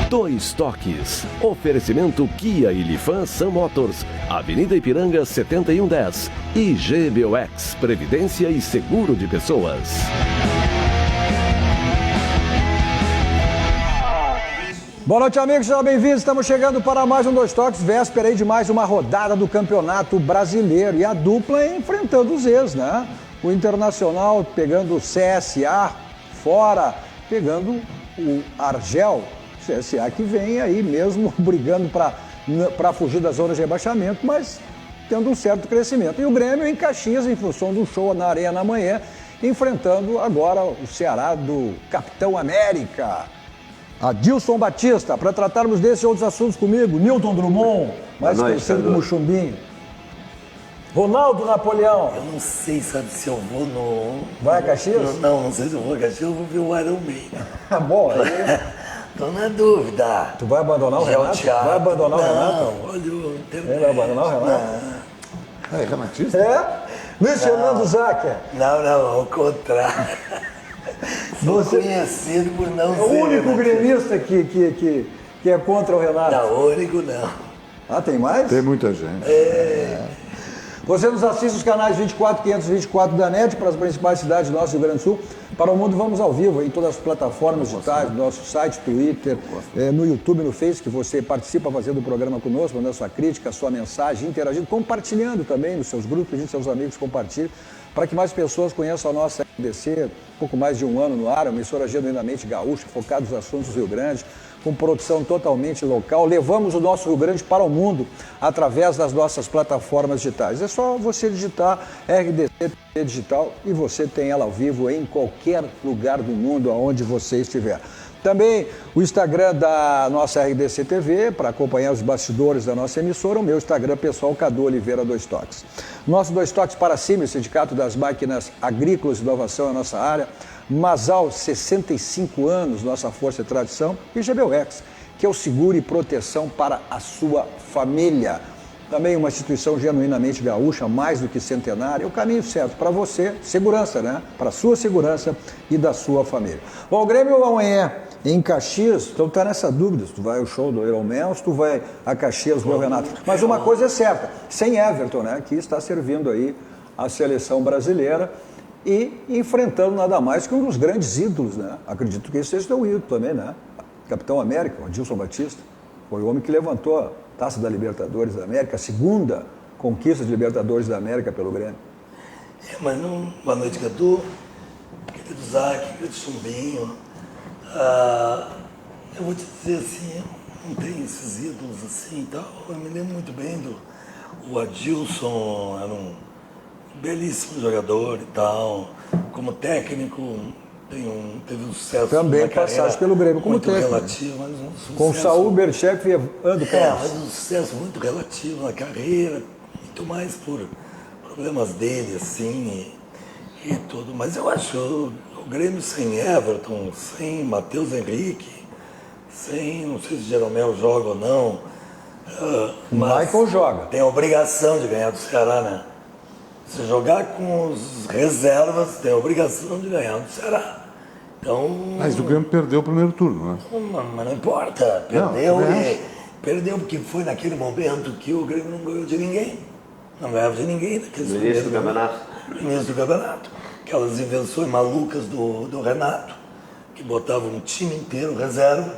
Dois Toques. Oferecimento Kia e Lifan Sun Motors. Avenida Ipiranga 7110. E GBOX, Previdência e Seguro de Pessoas. Boa noite, amigos, sejam bem-vindos. Estamos chegando para mais um Dois Toques, véspera aí de mais uma rodada do Campeonato Brasileiro. E a dupla enfrentando os ex, né? O Internacional pegando o CSA fora, pegando o Argel. CSA que vem aí mesmo brigando para fugir da zona de rebaixamento, mas tendo um certo crescimento. E o Grêmio em Caxias, em função do show na Arena amanhã, enfrentando agora o Ceará do Capitão América. Adilson Batista, para tratarmos desses e outros assuntos comigo, Newton Drummond, mais conhecido como Chumbinho. Ronaldo Napoleão. Eu não sei, sabe, se eu vou no... Vai a Caxias? Não sei se eu vou a Caxias, eu vou ver o Iron Man. Ah, bom, aí... Tô na dúvida. Tu vai abandonar o Renato? Vai abandonar o Renato? Não, olha o internet. Ele vai abandonar o Renato? É renatista? É? Luiz Fernando Záquer. Não, ao contrário. Sou conhecido por não ser. É o único gremista que é contra o Renato. Não, o único não. Ah, tem mais? Tem muita gente. Você nos assiste nos canais 24 524 da NET para as principais cidades do nosso Rio Grande do Sul. Para o mundo, vamos ao vivo em todas as plataformas digitais, no nosso site, Twitter, no YouTube, no Face, que você participa fazendo o programa conosco, mandando sua crítica, sua mensagem, interagindo, compartilhando também nos seus grupos, pedindo seus amigos compartilhem, para que mais pessoas conheçam a nossa RDC, pouco mais de um ano no ar, uma emissora genuinamente gaúcha, focada nos assuntos do Rio Grande, com produção totalmente local. Levamos o nosso Rio Grande para o mundo através das nossas plataformas digitais. É só você digitar RDC Digital e você tem ela ao vivo em qualquer lugar do mundo, aonde você estiver. Também o Instagram da nossa RDC TV, para acompanhar os bastidores da nossa emissora, o meu Instagram pessoal, Cadu Oliveira Dois Toques. Nosso Dois Toques para cima, o Sindicato das Máquinas Agrícolas e Inovação é a nossa área. Masal, 65 anos, nossa força e tradição. E GBOX, que é o seguro e proteção para a sua família. Também uma instituição genuinamente gaúcha, mais do que centenária. É o caminho certo para você, segurança, né? Para a sua segurança e da sua família. Bom, o Grêmio amanhã em Caxias, então tá nessa dúvida, se tu vai ao show do Iron Man ou se tu vai a Caxias do Renato. Mas uma coisa é certa, sem Everton, né? Que está servindo aí a seleção brasileira e enfrentando nada mais que um dos grandes ídolos, né? Acredito que esse seja o ídolo também, né? Capitão América, o Adilson Batista, foi o homem que levantou a Taça da Libertadores da América, a segunda conquista de Libertadores da América pelo Grêmio. Mas não... Boa noite, Cadu, querido Zac, querido Chumbinho. Eu vou te dizer assim, eu não tenho esses ídolos assim e tal. Eu me lembro muito bem do Adilson, era um belíssimo jogador e tal. Como técnico, teve um sucesso. Também passagem pelo Grêmio como técnico. Relativo, mas um sucesso, com o Saúl Berchef e Ando Carlos. Mas um sucesso muito relativo na carreira, muito mais por problemas dele, assim, e tudo. Mas eu acho o Grêmio sem Everton, sem Matheus Henrique, sem, não sei se Jeromel joga ou não. Mas Michael joga. Tem a obrigação de ganhar do Ceará, né? Se jogar com os reservas, tem a obrigação de ganhar do Ceará. Então... Mas o Grêmio perdeu o primeiro turno, né? Mas não importa, perdeu porque foi naquele momento que o Grêmio não ganhou de ninguém. Não ganhava de ninguém naquele no início do campeonato. No início do campeonato. Aquelas invenções malucas do Renato, que botava um time inteiro reserva.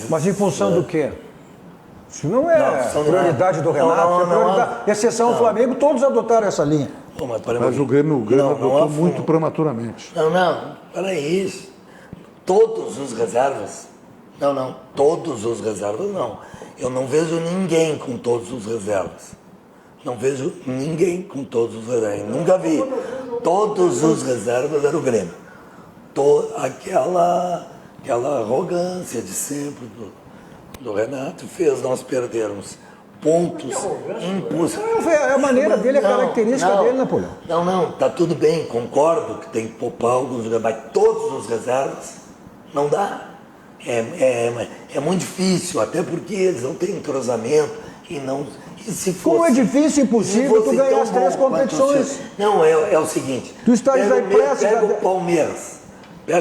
Mas em função do quê? Isso não é prioridade do Renato, exceção ao Flamengo, todos adotaram essa linha. Pô, mas o Grêmio adotou muito prematuramente. Peraí. Todos os reservas? Todos os reservas não. Eu não vejo ninguém com todos os reservas. Não vejo ninguém com todos os reservas. Nunca vi. Todos os reservas eram o Grêmio. Aquela arrogância de sempre do Renato fez nós perdermos pontos impossíveis. É a maneira dele, a característica dele, Napoleão. Não, tá tudo bem, concordo que tem que poupar alguns jogadores, mas todos os reservas não dá. É muito difícil, até porque eles não têm entrosamento e não... E se fosse, como é difícil e impossível tu ganhar as 3 competições? Não, é o seguinte... Tu estás aí pressa... Pega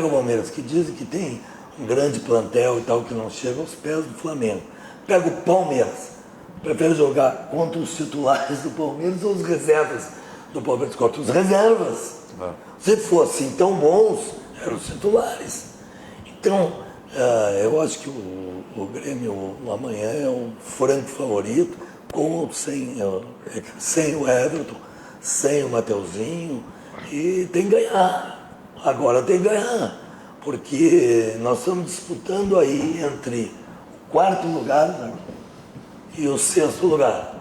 o Palmeiras, que dizem que tem um grande plantel e tal, que não chega aos pés do Flamengo. Pega o Palmeiras, prefere jogar contra os titulares do Palmeiras ou os reservas do Palmeiras? Contra os reservas. Se fossem tão bons, eram os titulares. Então, eu acho que o Grêmio amanhã é um franco favorito, com ou sem o Everton, sem o Mateuzinho, e tem que ganhar. Agora tem que ganhar, porque nós estamos disputando aí entre o 4º lugar e o 6º lugar.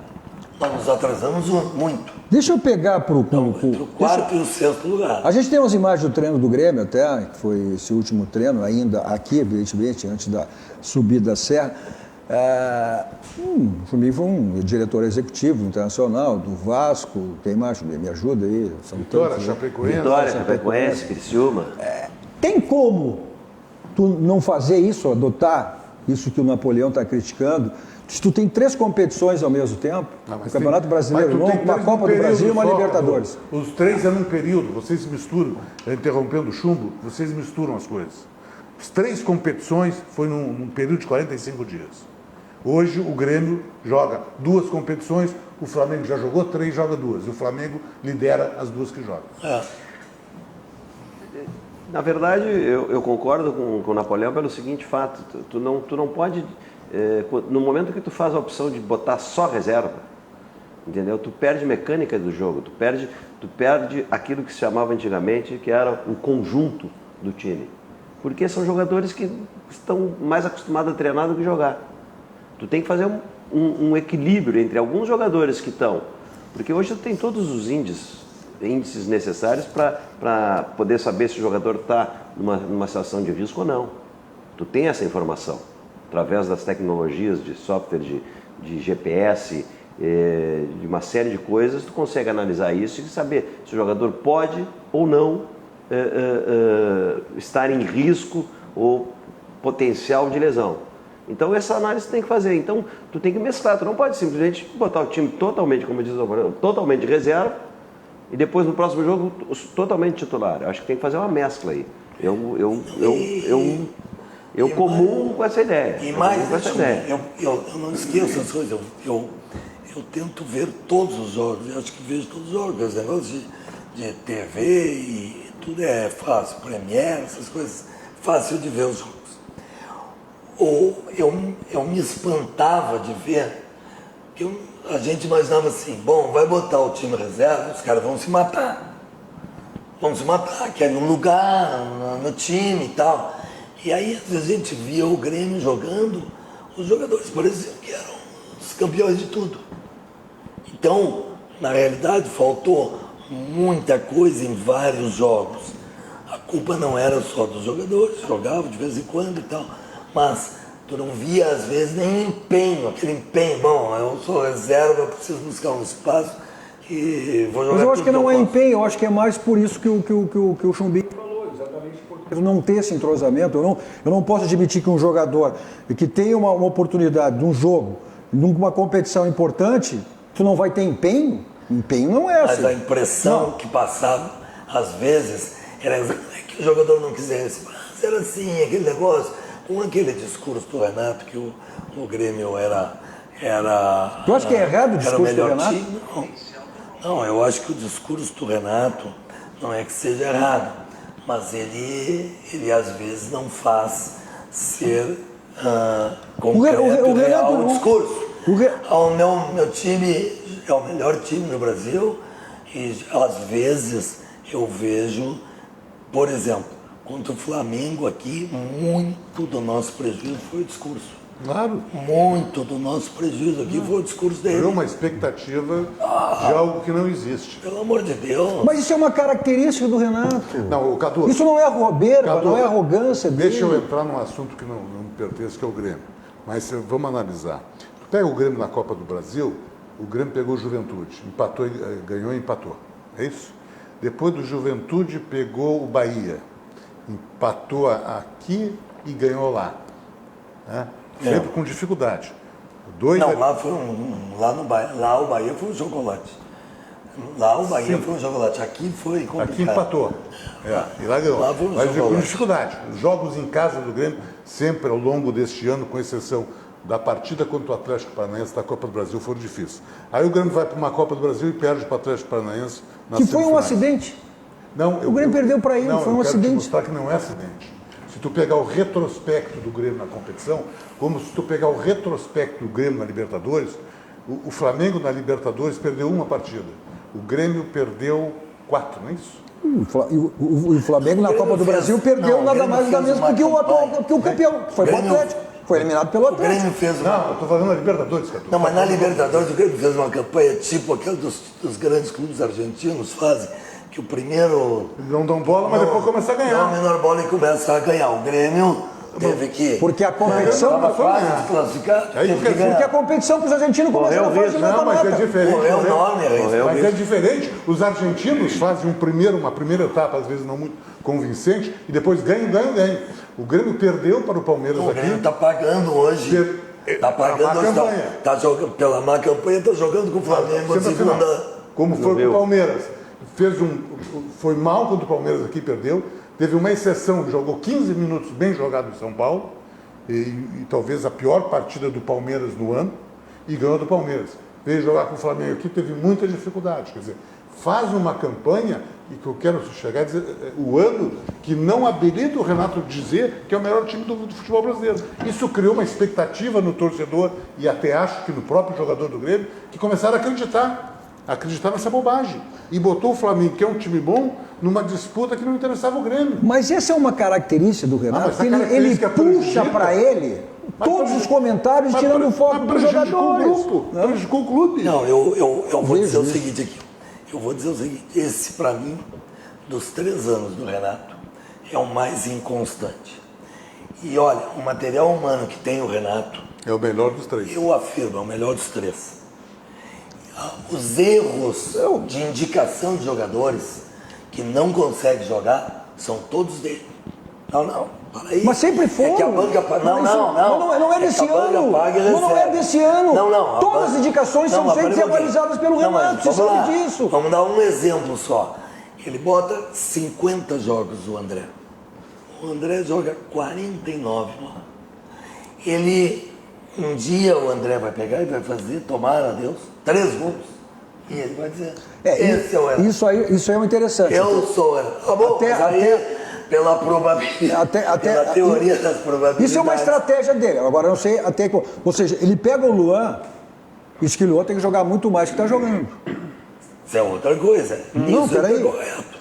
Nós nos atrasamos muito. Deixa eu pegar para o... Entre o 4º e o 6º lugar. A gente tem umas imagens do treino do Grêmio até, que foi esse último treino, ainda aqui, evidentemente, antes da subida da serra. Foi um diretor executivo internacional do Vasco, quem mais? Me ajuda aí. Vitória, Chapecoense, Criciúma. Tem como tu não fazer isso, adotar isso que o Napoleão está criticando? Se tu tem 3 competições ao mesmo tempo, o Campeonato Brasileiro, uma Copa do Brasil e uma Libertadores. Os 3 é num período, vocês misturam, interrompendo o chumbo, vocês misturam as coisas. As 3 competições foi num período de 45 dias. Hoje o Grêmio joga 2 competições, o Flamengo já jogou 3, joga 2. E o Flamengo lidera as 2 que joga. Na verdade, eu concordo com o Napoleão pelo seguinte fato, tu não pode, no momento que tu faz a opção de botar só reserva, entendeu? Tu perde mecânica do jogo, tu perde aquilo que se chamava antigamente, que era o conjunto do time. Porque são jogadores que estão mais acostumados a treinar do que jogar. Tu tem que fazer um equilíbrio entre alguns jogadores que estão... Porque hoje tu tem todos os índices necessários para poder saber se o jogador está numa situação de risco ou não. Tu tem essa informação. Através das tecnologias de software, de GPS, de uma série de coisas, tu consegue analisar isso e saber se o jogador pode ou não estar em risco ou potencial de lesão. Então essa análise tu tem que fazer. Então tu tem que mesclar, tu não pode simplesmente botar o time totalmente, como diz o Napoleão, totalmente de reserva e depois no próximo jogo totalmente titular. Eu acho que tem que fazer uma mescla aí. Eu comungo com essa ideia. E mais, eu não esqueço as coisas, eu tento ver todos os jogos, eu acho que vejo todos os jogos, os negócios de TV e tudo é fácil, Premiere, essas coisas, fácil de ver os jogos. Ou eu me espantava de ver que a gente imaginava assim, bom, vai botar o time reserva, os caras vão se matar. Querem um lugar no time e tal. E aí, às vezes, a gente via o Grêmio jogando, os jogadores pareciam que eram os campeões de tudo. Então, na realidade, faltou muita coisa em vários jogos. A culpa não era só dos jogadores, jogavam de vez em quando e tal. Mas tu não via, às vezes, nem empenho, aquele empenho, bom, eu sou reserva, eu preciso buscar um espaço e vou jogar. Mas eu acho que não é empenho, eu acho que é mais por isso que o Chumbinho falou, exatamente porque não ter esse entrosamento. Eu não posso admitir que um jogador que tem uma oportunidade de um jogo, numa competição importante, tu não vai ter empenho? Empenho não é assim. Mas a impressão que passava, às vezes, era que o jogador não quisesse. Mas era assim, aquele negócio. Com aquele discurso do Renato que o Grêmio era tu acha que é errado o discurso do Renato? Time? Não, eu acho que o discurso do Renato não é que seja errado, mas ele às vezes não faz ser concreto e real o discurso. O meu time é o melhor time no Brasil e às vezes eu vejo, por exemplo, contra o Flamengo aqui, muito do nosso prejuízo foi o discurso. Claro. Muito do nosso prejuízo aqui foi o discurso dele. Foi uma expectativa de algo que não existe. Pelo amor de Deus. Mas isso é uma característica do Renato. Não, Cadu, isso não é bobeira, não é arrogância dele. Deixa eu entrar num assunto que não me pertence, que é o Grêmio. Mas vamos analisar. Tu pega o Grêmio na Copa do Brasil, o Grêmio pegou o Juventude, empatou, ganhou e empatou. É isso? Depois do Juventude pegou o Bahia. Empatou aqui e ganhou lá. Né? Sempre com dificuldade. Não, lá foi lá no Bahia, lá o Bahia foi um chocolate. Lá o Bahia foi um jogo lá. Aqui foi complicado. Aqui empatou. E lá ganhou. Lá foi um Mas jogo com lá. dificuldade. Os jogos em casa do Grêmio, sempre ao longo deste ano, com exceção da partida contra o Atlético Paranaense da Copa do Brasil, foram difíceis. Aí o Grêmio vai para uma Copa do Brasil e perde para o Atlético Paranaense nas Que foi um semifinais. acidente. Não, O Grêmio perdeu para ele, foi um eu quero te acidente. mostrar que não é acidente. Se tu pegar o retrospecto do Grêmio na competição, como se tu pegar o retrospecto do Grêmio na Libertadores, o Flamengo na Libertadores perdeu uma partida. O Grêmio perdeu 4, não é isso? O Flamengo na Copa do Brasil perdeu nada mais nada menos que o campeão, que foi o Atlético. Foi eliminado pelo O Atlético. Grêmio fez uma... Não, eu estou falando na Libertadores, cara. Não, mas na Libertadores o Grêmio fez uma campanha tipo aquela dos grandes clubes argentinos fazem, que o primeiro... Não dão bola, mas depois começa a Dá a ganhar. menor bola e começa a ganhar. O Grêmio teve que... Porque a competição... Estava quase desclassificado, Aí teve porque- que ganhar. Porque a competição para os argentinos começou a fazer Não, mas é diferente. Morreu né? enorme, Mas é diferente. Os argentinos fazem uma primeira etapa, às vezes não muito convincente, e depois ganham. O Grêmio perdeu para o Palmeiras O aqui. Grêmio está pagando hoje. Está pagando a má hoje. campanha. Tá jogando, pela má campanha, está jogando com o Flamengo na Semifinal. segunda. Como foi com o Palmeiras. Foi mal contra o Palmeiras aqui, perdeu. Teve uma exceção, jogou 15 minutos bem jogado em São Paulo, e talvez a pior partida do Palmeiras no ano, e ganhou do Palmeiras. Veio jogar com o Flamengo aqui, teve muita dificuldade. Quer dizer, faz uma campanha, e que eu quero chegar a dizer, o ano que não habilita o Renato dizer que é o melhor time do futebol brasileiro. Isso criou uma expectativa no torcedor, e até acho que no próprio jogador do Grêmio, que começaram a acreditar nessa bobagem. E botou o Flamengo, que é um time bom, numa disputa que não interessava o Grêmio. Mas essa é uma característica do Renato, mas que essa ele característica puxa prejudica. para ele todos os comentários, Mas tirando o foco dos prejudicou o jogadores. grupo, prejudicou o clube. Não, eu vou Vejo dizer o isso. seguinte aqui. Eu vou dizer o seguinte, esse para mim, dos 3 anos do Renato, é o mais inconstante. E olha, o material humano que tem o Renato, É o melhor dos 3. eu afirmo, é o melhor dos 3. Os erros de indicação de jogadores que não conseguem jogar são todos dele. Não, para aí. Mas sempre foram. É que a banca paga. Não é desse que a banca ano. paga e Mas não é recebe. desse ano. Não. Todas as indicações são mas feitas e pera um pouquinho. avalizadas pelo Não, mas Renato. Você vamos sabe lá. disso. Vamos dar um exemplo só. Ele bota 50 jogos, o André. O André joga 49 lá. Um dia o André vai pegar e vai fazer, tomara a Deus, 3 gols. E ele vai dizer, esse é o Renato. Isso aí é um interessante. Eu sou o Renato. Tá bom, Até- mas aí, pela probabilidade, pela teoria das probabilidades. Isso é uma estratégia dele. Agora, eu não sei até... Ou seja, ele pega o Luan, diz que o Luan tem que jogar muito mais do que está jogando. Isso é outra coisa. Não, Isso peraí. é correto.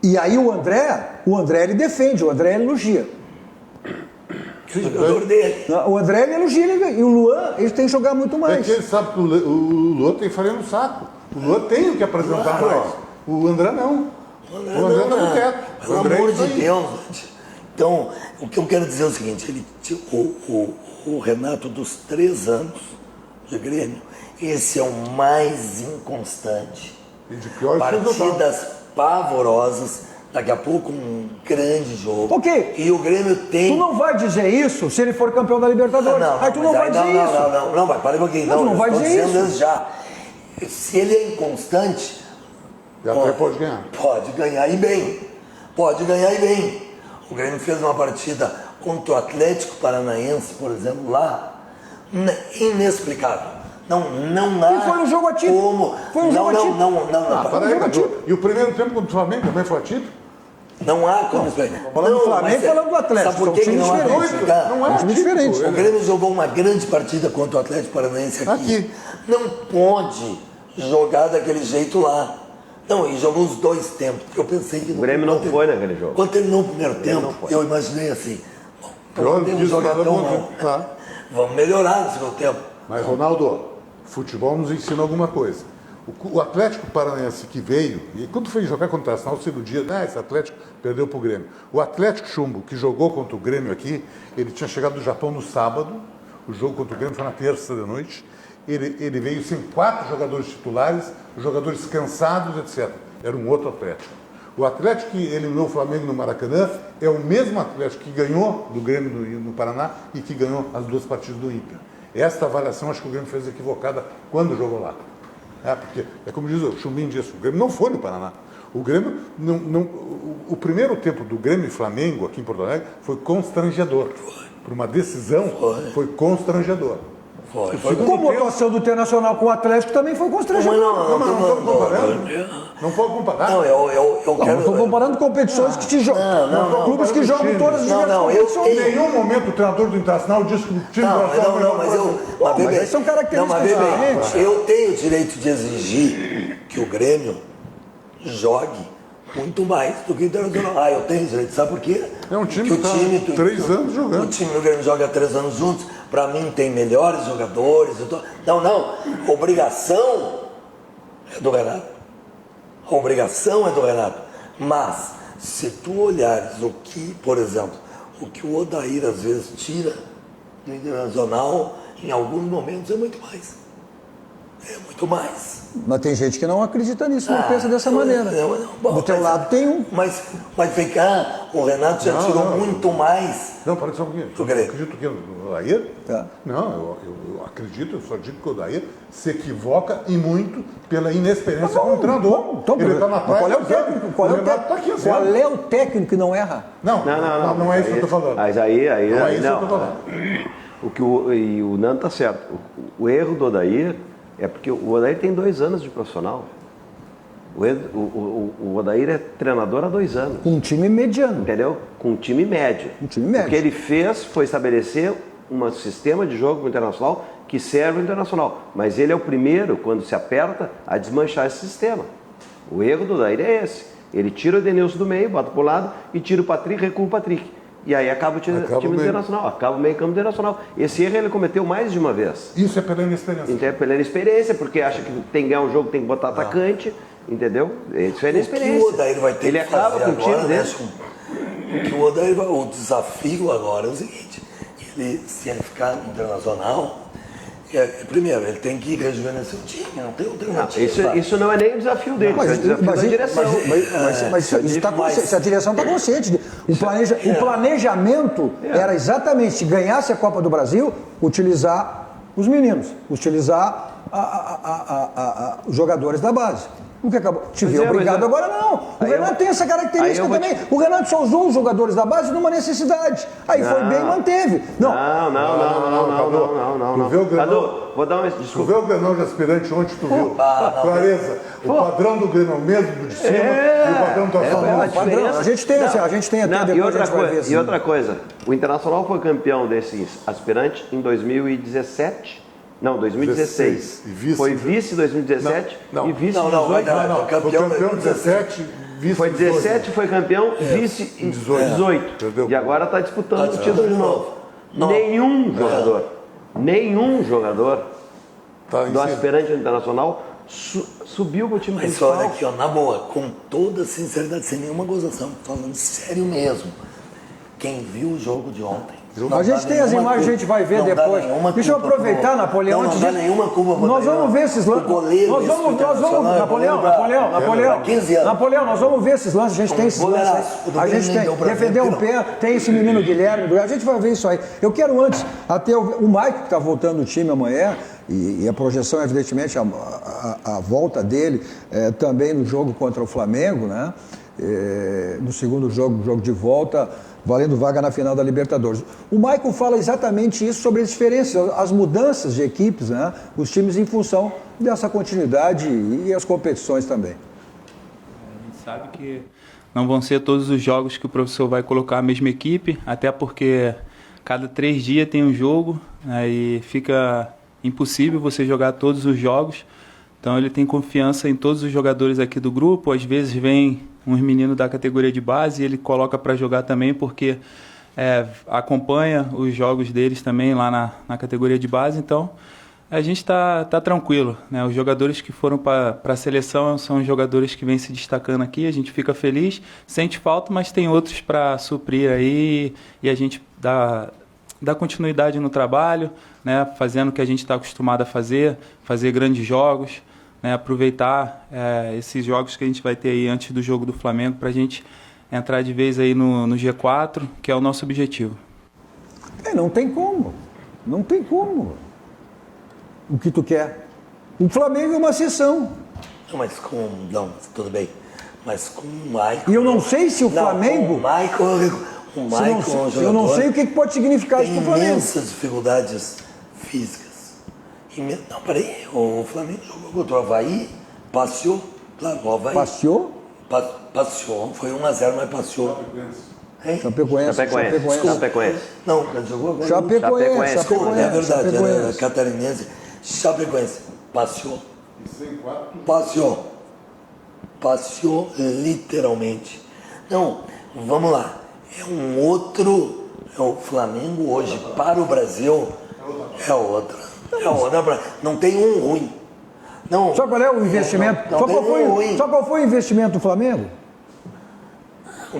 E aí o André ele defende, o André ele elogia. Que o jogador dele. O André ele elogia, e o Luan ele tem que jogar muito É mais. que ele sabe que o Luan tem farinha no saco. O Luan tem o que apresentar Claro. mais. O André não. O André está muito quieto. O Pelo André amor é isso de aí. Deus, gente. Então, o que eu quero dizer é o seguinte, o Renato dos 3 anos de Grêmio, esse é o mais inconstante. E de piores resultados. Partidas pavorosas, daqui a pouco um grande jogo. Ok. E o Grêmio tem... Tu não vai dizer isso se ele for campeão da Libertadores. Aí tu não vai dizer isso. Não, vai, para um pouquinho. Não, tu não eu vai estou dizer dizendo isso. já. Se ele é inconstante, E até pode ganhar. pode ganhar e bem. Pode ganhar e bem. O Grêmio fez uma partida contra o Atlético Paranaense, por exemplo, lá, inexplicável. Não há. E foi um jogo atípico. Como... Foi um jogo atípico. Peraí, Cadu. E o primeiro tempo contra o Flamengo também foi atípico? Não há como explicar. Falando do Flamengo e falando do Atlético. Sabe por São que times não há como diferentes. explicar? Não é São times atípico. diferentes. O Grêmio jogou uma grande partida contra o Atlético Paranaense aqui. Não pode jogar daquele jeito lá. Não, e jogou os 2 tempos. Eu pensei que... O Grêmio não foi naquele jogo. Quando terminou o primeiro tempo, eu imaginei assim, bom, não Pior podemos disso, jogar nada tão bom, mal. tá. Vamos melhorar no segundo tempo. Mas, Ronaldo, futebol nos ensina alguma coisa. O Atlético Paranaense que veio, e quando foi jogar contra o Arsenal, se iludia, esse Atlético perdeu para o Grêmio. O Atlético Chumbo, que jogou contra o Grêmio aqui, ele tinha chegado do Japão no sábado, o jogo contra o Grêmio foi na terça da noite, ele veio sem 4 jogadores titulares, jogadores cansados, etc. Era um outro Atlético. O Atlético que eliminou o Flamengo no Maracanã é o mesmo Atlético que ganhou do Grêmio no Paraná e que ganhou as 2 partidas do Inter. Esta avaliação acho que o Grêmio fez equivocada quando jogou lá. Porque, é como diz o Chumbim disse, o Grêmio não foi no Paraná. O Grêmio, o primeiro tempo do Grêmio e Flamengo aqui em Porto Alegre foi constrangedor. Por uma decisão, foi constrangedor. Como a atuação do Internacional com o Atlético também foi constrangedor. Não estamos comparando. Não pode comparar. Não, eu quero... Estou comparando competições que clubes que jogam todas as competições. Em nenhum momento o treinador do Internacional disse que o time mas aí são características diferentes. Eu tenho o direito de exigir que o Grêmio jogue muito mais do que o Internacional. Eu tenho direito, sabe por quê? É um time que está 3 anos jogando. O time do Grêmio joga há 3 anos juntos. Para mim tem melhores jogadores. Não. Obrigação é do Renato. A obrigação é do Renato. Mas, se tu olhares o que, por exemplo, o que o Odair às vezes tira do Internacional, em alguns momentos é muito mais. É muito mais. Mas tem gente que não acredita nisso, não pensa dessa maneira. Do teu lado tem um. Mas vem cá, o Renato já tirou muito mais. Não, para só um pouquinho. Tu acredito que no Odair? Não, eu acredito, eu só digo que o Odair se equivoca e muito pela inexperiência como treinador. Ele está na praia. Qual é o técnico? Qual é o técnico que não erra? Não é isso que eu estou falando. Mas aí não é isso que eu estou falando. O Nando está certo. O erro do Odair é porque o Odair tem 2 anos de profissional. O Odair é treinador há 2 anos. Com um time mediano. Entendeu? Com um time médio. O que ele fez foi estabelecer um sistema de jogo internacional que serve ao Internacional. Mas ele é o primeiro, quando se aperta, a desmanchar esse sistema. O erro do Odair é esse. Ele tira o Edenilson do meio, bota para o lado e tira o Patrick, recua o Patrick. E aí acaba o time internacional, acaba o meio campo internacional. Esse erro ele cometeu mais de uma vez. Isso é pela inexperiência. Então é pela inexperiência, porque acha que tem que ganhar um jogo, tem que botar atacante, entendeu? Isso é inexperiência. O que o Odair vai ter ele que fazer acaba com o time agora, dele. O desafio agora é o seguinte, se ele ficar no Internacional, primeiro, ele tem que rejuvenescer o time, não tem alternativa. Isso não é nem o desafio dele, isso é o desafio da direção. Se a direção está consciente. O planejamento era exatamente, se ganhasse a Copa do Brasil, utilizar os meninos, utilizar os jogadores da base. O que acabou? Te vê obrigado agora, não. O Renato tem essa característica também. O Renato só usou os jogadores da base numa necessidade. Aí foi bem e manteve. Não. Cadu, vou dar uma desculpa. Tu vê o Grenal de aspirante ontem, tu viu? Clareza. O padrão do Grêmio é o mesmo do de cima e o padrão do Atuação. A gente tem até depois a gente vai ver. E outra coisa, o Internacional foi campeão desses aspirantes em 2017. Não, 2016. Foi vice 2017 e vice 2018. Não, campeão 17, vice foi 17, foi campeão, vice em 18. E agora está disputando o título de novo. Nenhum jogador do aspirante internacional subiu para o time principal. Mas olha aqui, na boa, com toda sinceridade, sem nenhuma gozação, falando sério mesmo, quem viu o jogo de ontem, a gente tem as imagens, a gente vai ver depois. Deixa eu aproveitar, Napoleão. Não dá nenhuma culpa. Nós vamos ver esses lances. Nós vamos, Napoleão, nós vamos ver esses lances. A gente tem esses lances. A gente tem. Defender um pé, tem esse menino Guilherme. A gente vai ver isso aí. Eu quero antes, até o Mike, que está voltando no time amanhã, e a projeção, evidentemente, a volta dele também no jogo contra o Flamengo, né? No segundo jogo de volta, valendo vaga na final da Libertadores. O Maicon fala exatamente isso sobre as diferenças, as mudanças de equipes, né? Os times em função dessa continuidade e as competições também. A gente sabe que não vão ser todos os jogos que o professor vai colocar a mesma equipe, até porque cada 3 dias tem um jogo, né? E fica impossível você jogar todos os jogos. Então ele tem confiança em todos os jogadores aqui do grupo. Às vezes vem uns meninos da categoria de base e ele coloca para jogar também, porque acompanha os jogos deles também lá na categoria de base. Então a gente está tranquilo, né? Os jogadores que foram para a seleção são os jogadores que vêm se destacando aqui. A gente fica feliz, sente falta, mas tem outros para suprir aí e a gente dá continuidade no trabalho, né? Fazendo o que a gente está acostumado a fazer grandes jogos, né? Aproveitar esses jogos que a gente vai ter aí antes do jogo do Flamengo para a gente entrar de vez aí no G4, que é o nosso objetivo. Não tem como. O que tu quer? O Flamengo é uma exceção. Não, mas com... Não, tudo bem. Mas com o Michael... E eu não sei se o Flamengo... Com o Michael é um jogador... Eu não sei o que pode significar isso para o Flamengo. Imensas dificuldades físicas. Não, peraí. O Flamengo jogou contra o Avaí, passeou. Claro, o Avaí... Passeou? Passeou. Foi 1-0, mas passeou. Hein? Chapecoense. Não, ele jogou agora. Chapecoense. É verdade, era catarinense. Chapecoense. Passeou. Passeou literalmente. Não, vamos lá. É um outro. É o Flamengo hoje para o Brasil. É outra. Não tem um ruim. Não, Sabe qual é o investimento? Não, Sabe qual foi o investimento do Flamengo?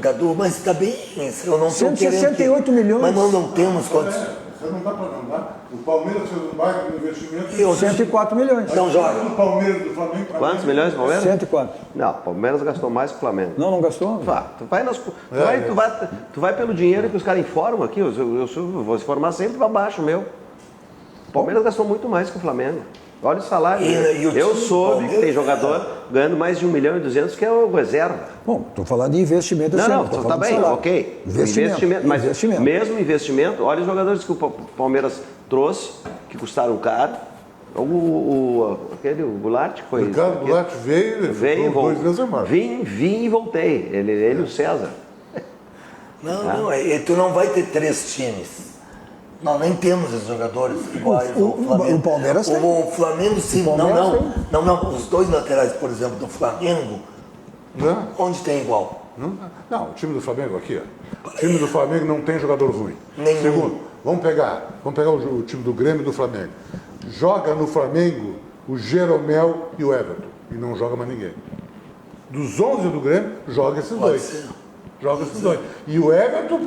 Cadu, mas está bem. Eu não estou 168 milhões. Mas nós não temos quantos. Você não dá para não dar. O Palmeiras fez um baita investimento. 104 milhões. Não joga. O Palmeiras do Flamengo. Quantos milhões o Palmeiras? 104. Não, o Palmeiras gastou mais que o Flamengo. Não gastou? Tu vai pelo dinheiro que os caras informam aqui. Eu vou informar sempre para baixo, meu. O Palmeiras gastou muito mais que o Flamengo. Olha o salário. Eu soube que tem jogador ganhando mais de 1.200.000, que é o reserva. Bom, estou falando de investimento. Não, tá bem, ok. Investimento. Mas investimento. mesmo investimento, olha os jogadores que o Palmeiras trouxe, que custaram caro. O Goulart, que foi... O Ricardo Goulart veio 2 vezes a mais. Vim e voltei. Ele e o César. Não, tu não vai ter 3 times. Nós nem temos esses jogadores iguais ao Flamengo. O Palmeiras tem. O Flamengo sim. Não. Os 2 laterais, por exemplo, do Flamengo, Não? onde tem igual? Não, o time do Flamengo aqui, ó. O time do Flamengo não tem jogador ruim. Nenhum. Segundo, vamos pegar o time do Grêmio e do Flamengo. Joga no Flamengo o Jeromel e o Everton. E não joga mais ninguém. Dos 11 do Grêmio, joga esses dois. Joga esses dois. E o Everton,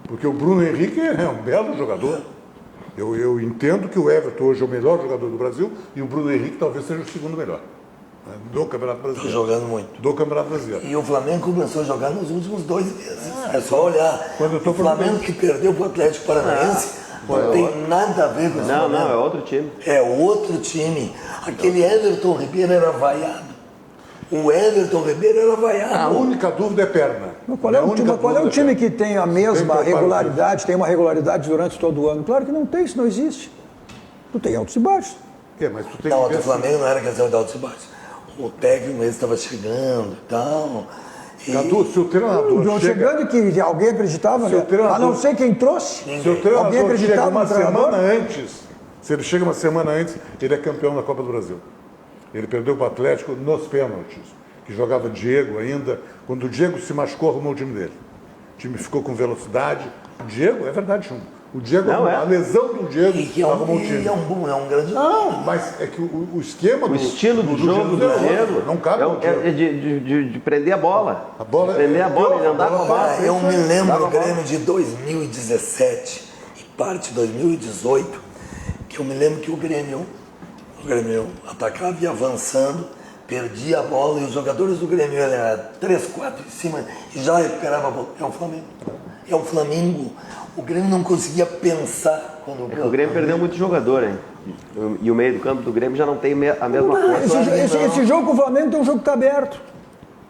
porque o Bruno Henrique é um belo jogador. Eu entendo que o Everton hoje é o melhor jogador do Brasil e o Bruno Henrique talvez seja o segundo melhor do Campeonato Brasileiro. Está jogando muito. Do Campeonato Brasileiro. E o Flamengo começou a jogar nos últimos 2 meses. É só olhar. O Flamengo que perdeu para o Atlético Paranaense não tem nada a ver com isso. Não, é outro time. É outro time. Aquele Everton Ribeiro era vaiado. O Everton Ribeiro era vaiado. A única dúvida é perna. Qual é o time que tem a mesma regularidade, tem uma regularidade durante todo o ano? Claro que não tem, isso não existe. Tu tem altos e baixos. Mas tu tem Não, que o Flamengo não era questão de altos e baixos. O técnico mesmo estava chegando e tal. Cadu, se o treinador chegando que alguém acreditava, né? A não ser quem trouxe. Se o treinador chega uma treinador? semana antes, se ele chega uma semana antes, ele é campeão da Copa do Brasil. Ele perdeu para o Atlético nos pênaltis, que jogava Diego ainda. Quando o Diego se machucou, arrumou o time dele. O time ficou com velocidade. O Diego, é verdade, Chumbo. O Diego, a lesão do Diego arrumou o time. É um grande... Não, mas é que o esquema O estilo do jogo do Diego não cabe é de prender a bola. Prender a bola e andar com a bola. Eu me lembro do Grêmio de 2017 e parte de 2018, que eu me lembro que o Grêmio atacava e avançando, perdia a bola e os jogadores do Grêmio eram 3, 4 em cima e já recuperava a bola. É o Flamengo. O Grêmio não conseguia pensar quando o Grêmio perdeu muito jogador, hein? E o meio do campo do Grêmio já não tem a mesma força. Esse jogo com o Flamengo tem um jogo que está aberto.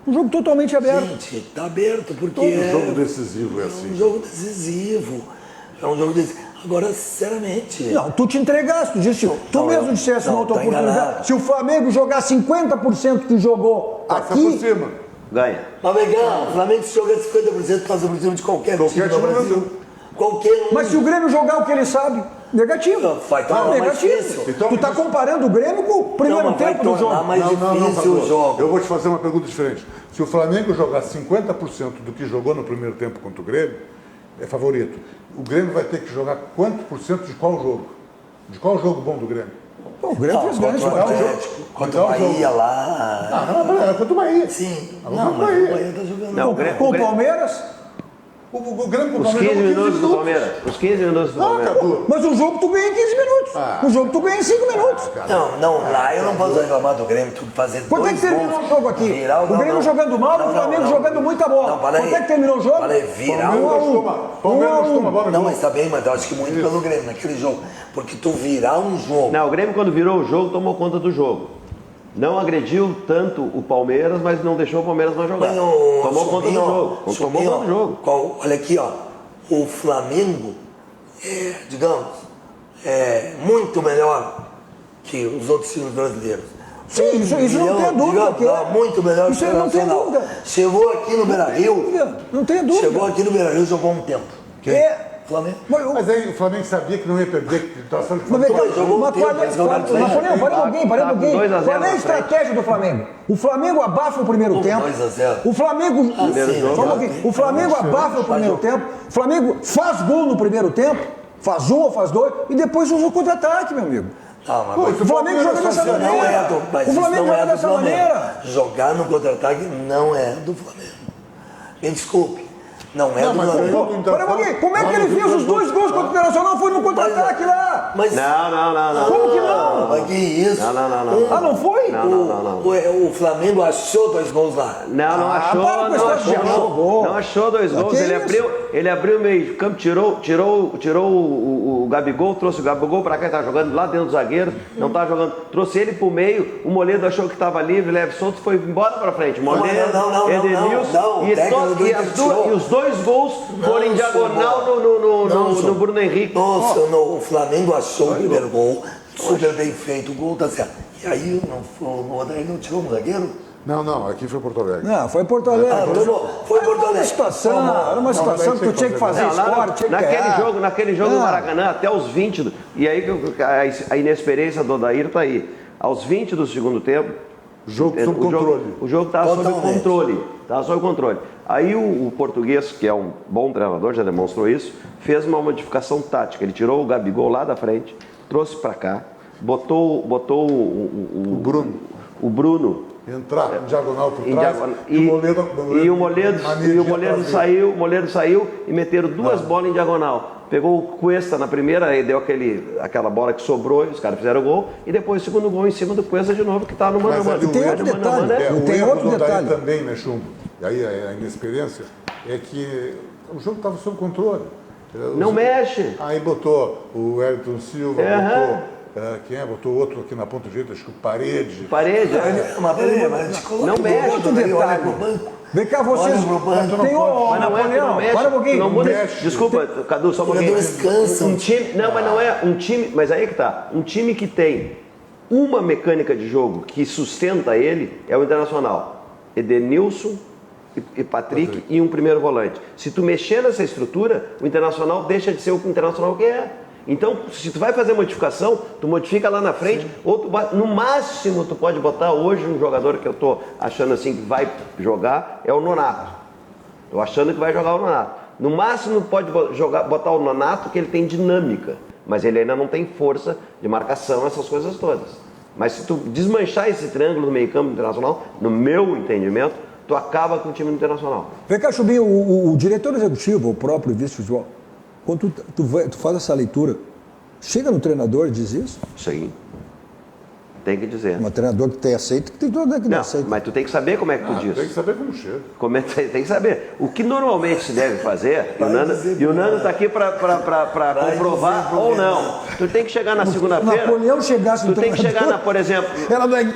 Um jogo totalmente aberto. Gente, está aberto porque um jogo decisivo é assim. É um jogo decisivo. Agora, sinceramente... Não, tu te entregaste, tu disse, mesmo dissesse na outra oportunidade. Se o Flamengo jogar 50% que jogou aqui... por cima. Ganha. Mas legal, o Flamengo se jogar 50% passa por cima de qualquer time do Brasil. Qualquer um. Mas se o Grêmio jogar o que ele sabe, negativo. Vai tornar mais difícil. Tu está comparando o Grêmio com o primeiro tempo do jogo. Mais difícil o jogo. Eu vou te fazer uma pergunta diferente. Se o Flamengo jogar 50% do que jogou no primeiro tempo contra o Grêmio, é favorito. O Grêmio vai ter que jogar quanto por cento de qual jogo? De qual jogo bom do Grêmio? O Grêmio fez grandes partidas. Contra o Bahia lá. Não, contra o Bahia. Sim. Não, mas o Bahia está jogando. Com o Palmeiras? O Grêmio Os 15 minutos do Palmeiras. Os 15 minutos do Palmeiras. Mas o jogo tu ganha em 15 minutos. O jogo tu ganha em 5 minutos. Não, lá eu não posso reclamar do Grêmio, tudo fazendo Quanto é que terminou o jogo aqui? O Grêmio jogando mal e o Flamengo jogando muita bola. Quanto é que terminou o jogo? Virar Palmeiras toma bola. Não, mas tá bem, mas eu acho que muito pelo Grêmio naquele jogo. Porque tu virar um jogo. Não, o Grêmio quando virou o jogo tomou conta do jogo. Não agrediu tanto o Palmeiras, mas não deixou o Palmeiras mais jogar. Tomou conta do jogo. Tomou conta do jogo. Olha aqui, ó. O Flamengo digamos, muito melhor que os outros times brasileiros. Sim, isso não tem dúvida. Muito melhor isso que o não tem Internacional. dúvida. Chegou aqui no Beira-Rio. Não tem dúvida. Chegou aqui no Beira-Rio, jogou um tempo. Flamengo. Mas aí o Flamengo sabia que não ia perder, que estava sendo Qual é a estratégia do Flamengo? O Flamengo abafa o primeiro tempo. 2-0. O Flamengo. O Flamengo abafa o primeiro tempo. O Flamengo faz gol no primeiro tempo. Faz um ou faz dois. E depois usa o contra-ataque, meu amigo. O Flamengo joga dessa maneira. O Flamengo joga dessa maneira. Jogar no contra-ataque não é do Flamengo. Me desculpe. Não é do Flamengo. Como é que ele fez os 2 gols contra o Internacional? Foi no contra-ataque lá. Não. Como que não? Mas que isso? Não. Ah, não foi? O Flamengo achou 2 gols lá. Não achou 2 gols. Ele abriu o meio campo, tirou o Gabigol, trouxe o Gabigol pra cá, ele tava jogando lá dentro do zagueiro, não tava jogando, trouxe ele pro meio, o Moledo achou que tava livre, leve solto, foi embora pra frente. Moledo, Edenilson, e os 2 gols foram em diagonal no Bruno Henrique. Nossa, o Flamengo achou o primeiro gol, super bem feito, o gol tá certo. E aí o Odair não tirou o zagueiro? Não, aqui foi Porto Alegre. Não, foi Porto Alegre. Foi Porto Alegre. Era uma situação que tu tinha que fazer esporte. Naquele jogo do Maracanã, até os 20, e aí a inexperiência do Odair tá aí. Aos 20 do segundo tempo, o jogo sob controle. O jogo estava sob controle. Aí o português, que é um bom treinador, já demonstrou isso, fez uma modificação tática. Ele tirou o Gabigol lá da frente, trouxe para cá, botou o Bruno entrar em diagonal por trás e o Moledo saiu e meteram 2 bolas em diagonal. Pegou o Cuesta na primeira, aí deu aquela bola que sobrou e os caras fizeram o gol. E depois o segundo gol em cima do Cuesta de novo, que tá no mano a mano. Tem outro detalhe. Tem outro detalhe também, né, Chumbo? E aí a inexperiência é que o jogo estava sob controle. Não mexe. Aí botou o Wellington Silva, botou outro aqui na ponta direita, acho que o Parede. Não mexe. Outro detalhe. Vem cá, vocês. Tem mas não mexe. Para um pouquinho. Não desculpa, Cadu, só um pouquinho. Mas não é um time. Mas aí que tá. Um time que tem uma mecânica de jogo que sustenta ele é o Internacional. Edenilson e Patrick e um primeiro volante. Se tu mexer nessa estrutura, o Internacional deixa de ser o Internacional que é. Então, se tu vai fazer modificação, tu modifica lá na frente, ou tu no máximo tu pode botar hoje um jogador que eu tô achando assim que vai jogar, é o Nonato. Tô achando que vai jogar o Nonato. No máximo pode botar o Nonato, que ele tem dinâmica, mas ele ainda não tem força de marcação, essas coisas todas. Mas se tu desmanchar esse triângulo no meio-campo internacional, no meu entendimento, tu acaba com o time internacional. Vem cá, Chubinho, o diretor executivo, o próprio vice-futebol, quando tu faz essa leitura, chega no treinador e diz isso? Sim. Tem que dizer. Um treinador que tem aceito, que tem todo que não aceita. Mas tu tem que saber como é que tu diz. Tem que saber como chega. Tem que saber. O que normalmente se deve fazer, e o Nando está aqui para comprovar ou não. Tu tem que chegar na segunda-feira. Napoleão chegasse no Tu tem que chegar por exemplo. Ela daqui,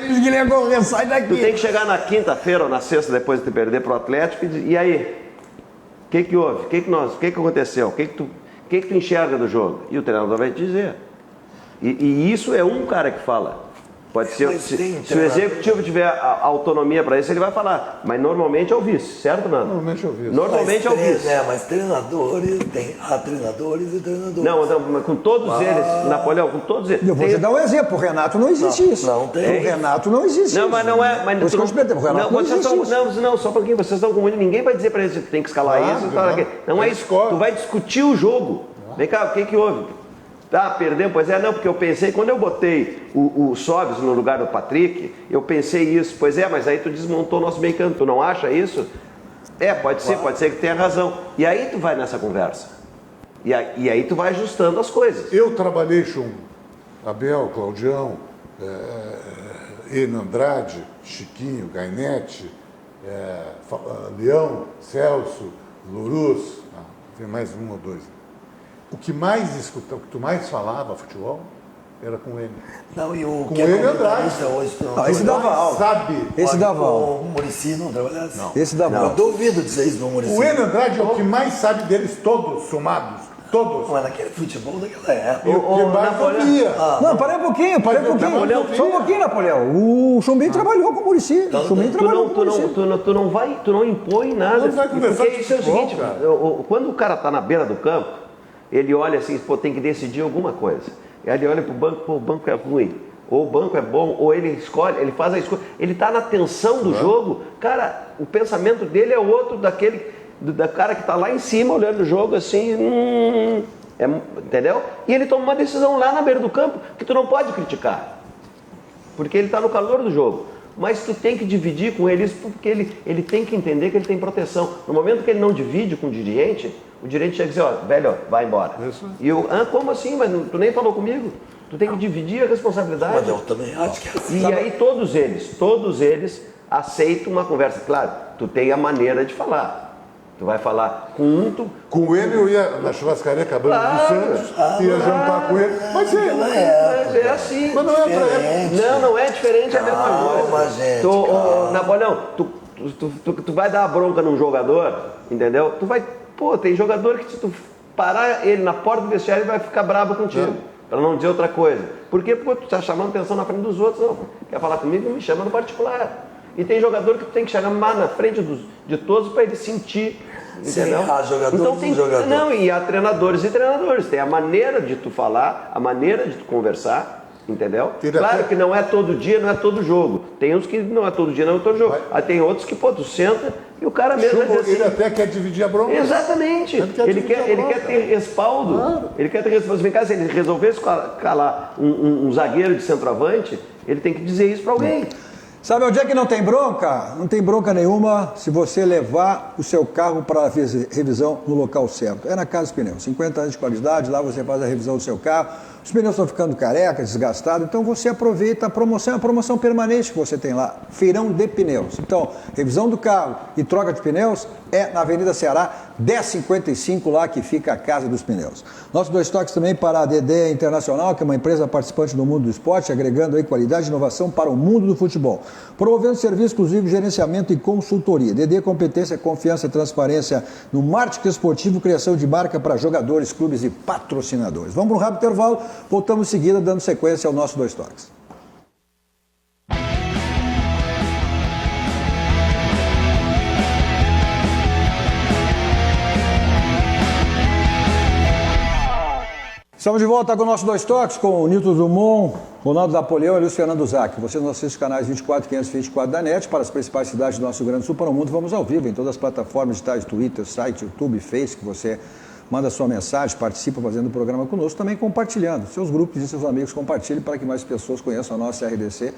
sai daqui. Tu tem que chegar na quinta-feira ou na sexta, depois de te perder pro Atlético, e aí? O que houve? O que aconteceu? O que tu enxerga do jogo? E o treinador vai te dizer. E isso é um cara que fala. Pode ser, se o executivo tiver a autonomia para isso, ele vai falar. Mas normalmente é o vice, certo, Nando? Normalmente é o vice. Normalmente é o vice. Mas treinadores, há treinadores e treinadores. Não, mas com todos eles, Napoleão, com todos eles. Eu vou te dar um exemplo. O Renato não existe isso. Não tem. O Renato não existe não, isso. Mas não é. Mas o Renato não existe isso. Não, só um pouquinho. Vocês estão com muito. Ninguém vai dizer para eles que tem que escalar isso. Não é isso. Tu vai discutir o jogo. Vem cá, o que houve? Perdeu? Pois é, não, porque eu pensei, quando eu botei o Sobis no lugar do Patrick, eu pensei isso. Pois é, mas aí tu desmontou o nosso meio campo, tu não acha isso? Pode ser que tenha razão. E aí tu vai nessa conversa. E aí tu vai ajustando as coisas. Eu trabalhei com Abel, Claudião, Enio Andrade, Chiquinho, Gainete, Leão, Celso, Lurus, tem mais um ou dois. O que mais escutava, o que tu mais falava futebol era com ele. Não, e o Com que é ele, comentarista hoje... esse dava aula. Sabe? Esse dava aula. O Muricy não trabalhasse? Não. Esse dava Eu aula. duvido dizer isso do Muricy. O Enio Andrade é o que mais sabe deles todos, somados. Todos. Mas naquele futebol daquela época. E o que mais sabia. Não, parei um pouquinho. Napoleão, Só um pouquinho, Napoleão. O Chumbinho trabalhou com o Muricy. O Chumbinho trabalhou com o Muricy. Tu não impõe nada. Não vai conversar Porque de isso é o futebol, seguinte, cara. quando o cara tá na beira do campo, ele olha assim, tem que decidir alguma coisa. E aí ele olha pro banco, o banco é ruim. Ou o banco é bom, ou ele escolhe, ele faz a escolha. Ele tá na tensão do jogo, cara, o pensamento dele é outro da cara que tá lá em cima olhando o jogo assim, entendeu? E ele toma uma decisão lá na beira do campo que tu não pode criticar. Porque ele está no calor do jogo. Mas tu tem que dividir com ele isso porque ele tem que entender que ele tem proteção. No momento que ele não divide com o dirigente chega e diz, ó, velho, vai embora. Isso. E eu, como assim? Mas tu nem falou comigo? Tu tem que dividir a responsabilidade. Mas eu também acho que é assim. E aí todos eles aceitam uma conversa. Claro, tu tem a maneira de falar. Tu vai falar Com ele eu ia na churrascaria Cabana dos Santos, ia jantar com ele. Mas é assim. Mas não é outra época. Não é diferente, é a mesma Calma, coisa. gente, Napoleão, tu vai dar a bronca num jogador, entendeu? Tem jogador que se tu parar ele na porta do vestiário, ele vai ficar bravo contigo. Para não dizer outra coisa. Por quê? Porque tu tá chamando atenção na frente dos outros. Não, quer falar comigo? Me chama no particular. E tem jogador que tu tem que chamar na frente de todos para ele sentir. Entendeu? Há jogadores então tem, e jogadores. Não, e há treinadores e treinadores. Tem a maneira de tu falar, a maneira de tu conversar, entendeu? Claro que não é todo dia, não é todo jogo. Tem uns que não é todo dia, não é todo jogo. Aí tem outros que, tu senta e o cara mesmo vai dizer Ele até quer dividir a bronca. Exatamente. Ele quer ter respaldo. Claro. Ele quer ter respaldo. Vem cá, se ele resolvesse calar um zagueiro de centroavante, ele tem que dizer isso para alguém. Sabe onde é que não tem bronca? Não tem bronca nenhuma se você levar o seu carro para a revisão no local certo. É na Casa Pneus. 50 anos de qualidade, lá você faz a revisão do seu carro. Os pneus estão ficando carecas, desgastados, então você aproveita a promoção, é a promoção permanente que você tem lá, Feirão de Pneus. Então, revisão do carro e troca de pneus é na Avenida Ceará, 1055, lá que fica a Casa dos Pneus. Nossos dois toques também para a DD Internacional, que é uma empresa participante do mundo do esporte, agregando aí qualidade e inovação para o mundo do futebol. Promovendo serviço exclusivo, gerenciamento e consultoria. DD competência, confiança e transparência no marketing esportivo, criação de marca para jogadores, clubes e patrocinadores. Vamos para um rápido intervalo. Voltamos em seguida, dando sequência ao nosso Dois Toques. Estamos de volta com o nosso Dois Toques, com o Nilton Drummond, Ronaldo Napoleão e Luiz Fernando Zac. Você nos assiste os canais 24 524 da NET para as principais cidades do nosso Rio Grande do Sul, para o mundo. Vamos ao vivo em todas as plataformas digitais, Twitter, site, YouTube, Face, que você manda sua mensagem, participa fazendo o programa conosco, também compartilhando. Seus grupos e seus amigos compartilhem para que mais pessoas conheçam a nossa RDC.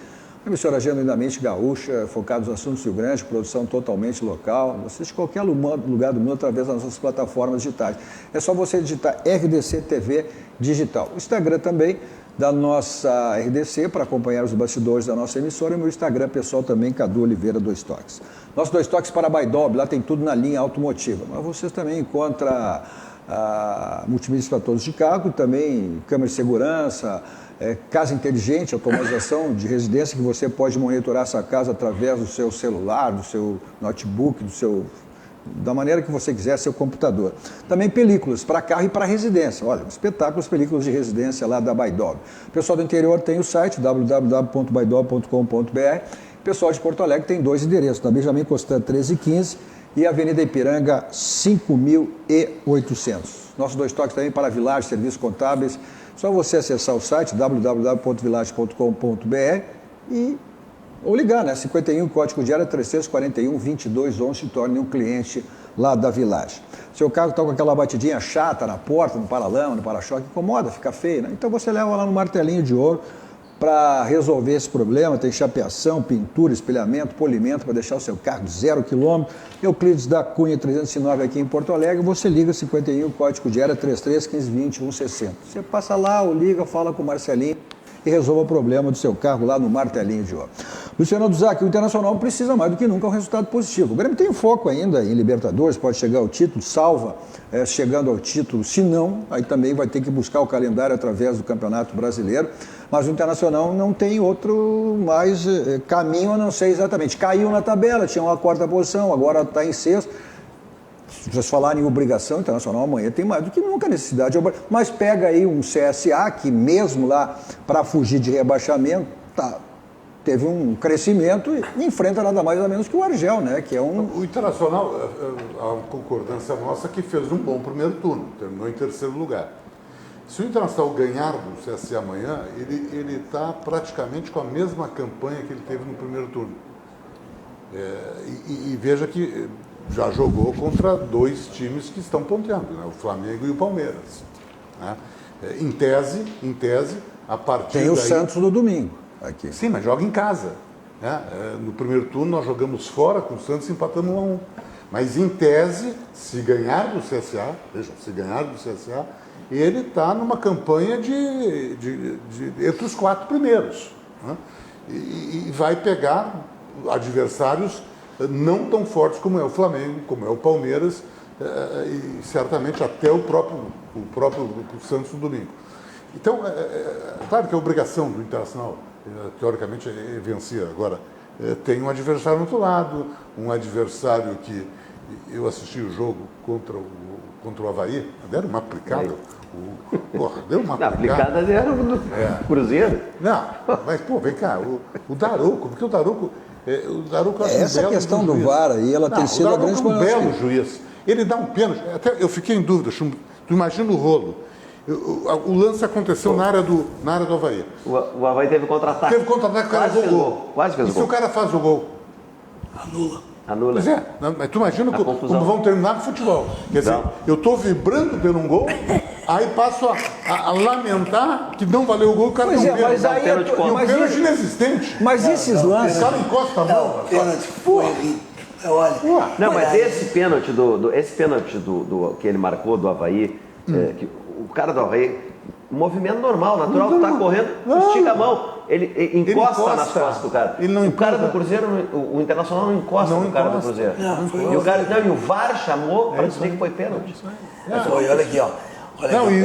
Uma emissora genuinamente gaúcha, focada nos assuntos do Rio Grande, produção totalmente local. Você de qualquer lugar do mundo através das nossas plataformas digitais. É só você digitar RDC TV Digital. O Instagram também da nossa RDC para acompanhar os bastidores da nossa emissora e meu Instagram pessoal também, Cadu Oliveira Dois Toques. Nossos Dois Toques para a Baidob, lá tem tudo na linha automotiva. Mas vocês também encontram multimídias para todos de carro, também câmera de segurança, casa inteligente, automatização de residência, que você pode monitorar essa casa através do seu celular, do seu notebook, da maneira que você quiser, seu computador. Também películas para carro e para residência. Olha, espetáculos, películas de residência lá da Baidob. O pessoal do interior tem o site www.baidob.com.br. O pessoal de Porto Alegre tem dois endereços, na Benjamin Constant 1315 e Avenida Ipiranga 5800. Nossos Dois Toques também para Village, serviços contábeis. Só você acessar o site www.village.com.br ou ligar, né? 51, código de área 341-2211, se torne um cliente lá da Village. Seu carro está com aquela batidinha chata na porta, no paralama, no para-choque, incomoda, fica feio, né? Então você leva lá no martelinho de ouro, para resolver esse problema. Tem chapeação, pintura, espelhamento, polimento para deixar o seu carro 0 km. Euclides da Cunha 309 aqui em Porto Alegre. Você liga 51, código de área 33 1520 160. Você passa lá ou liga, fala com o Marcelinho e resolva o problema do seu carro lá no martelinho de ouro. Luciano Duzac, o Internacional precisa mais do que nunca um resultado positivo. O Grêmio tem foco ainda em Libertadores, pode chegar ao título, salva chegando ao título. Se não, aí também vai ter que buscar o calendário através do Campeonato Brasileiro. Mas o Internacional não tem outro mais caminho, eu não sei exatamente. Caiu na tabela, tinha uma quarta posição, agora está em sexto. Se vocês falarem em obrigação, Internacional amanhã tem mais do que nunca necessidade. Mas pega aí um CSA, que mesmo lá para fugir de rebaixamento, teve um crescimento e enfrenta nada mais ou menos que o Argel, né? Que é um... O Internacional, a concordância nossa, que fez um bom primeiro turno, terminou em terceiro lugar. Se o Internacional ganhar do CSA amanhã, ele está praticamente com a mesma campanha que ele teve no primeiro turno. E veja que já jogou contra dois times que estão ponteando, né? O Flamengo e o Palmeiras. Né? Em tese, a partir Tem o daí... Santos no domingo. Aqui. Sim, mas joga em casa. Né? No primeiro turno nós jogamos fora com o Santos e empatamos 1-1. Mas em tese, se ganhar do CSA, veja, se ganhar do CSA, ele está numa campanha entre os 4 primeiros. Né? E vai pegar adversários não tão fortes como é o Flamengo, como é o Palmeiras, e certamente até o próprio Santos no domingo. Então, claro que a obrigação do Internacional, teoricamente, é vencer. Agora, tem um adversário do outro lado, um adversário que eu assisti o jogo contra o Avaí, deram uma aplicada. Deu uma aplicada deram do Cruzeiro. Não, mas, vem cá, o Darouco, porque o Darouco essa questão do VAR aí, ela tem sido a grande um belo juiz. Ele dá um pênalti. Até eu fiquei em dúvida. Tu imagina o rolo. O lance aconteceu na área do Avaí. O Avaí teve contra-ataque. O cara fez o gol. Quase fez o gol. E se o cara faz o gol? Anula. Pois é, mas tu imagina como vão terminar com o futebol. Quer dizer, eu estou vibrando por um gol, aí passo a lamentar que não valeu o gol, o cara não viu. Mas aí o pênalti inexistente. Mas esses lances... O cara encosta a mão. O pênalti foi... Olha... Não, mas esse pênalti que ele marcou do Avaí, que o cara do Avaí, movimento normal, natural, tu tá correndo, estica a mão. Ele encosta nas costas do cara. O cara do Cruzeiro, o Internacional não encosta no cara do Cruzeiro. E o VAR chamou para dizer que foi pênalti. Olha aqui, ó. Não, e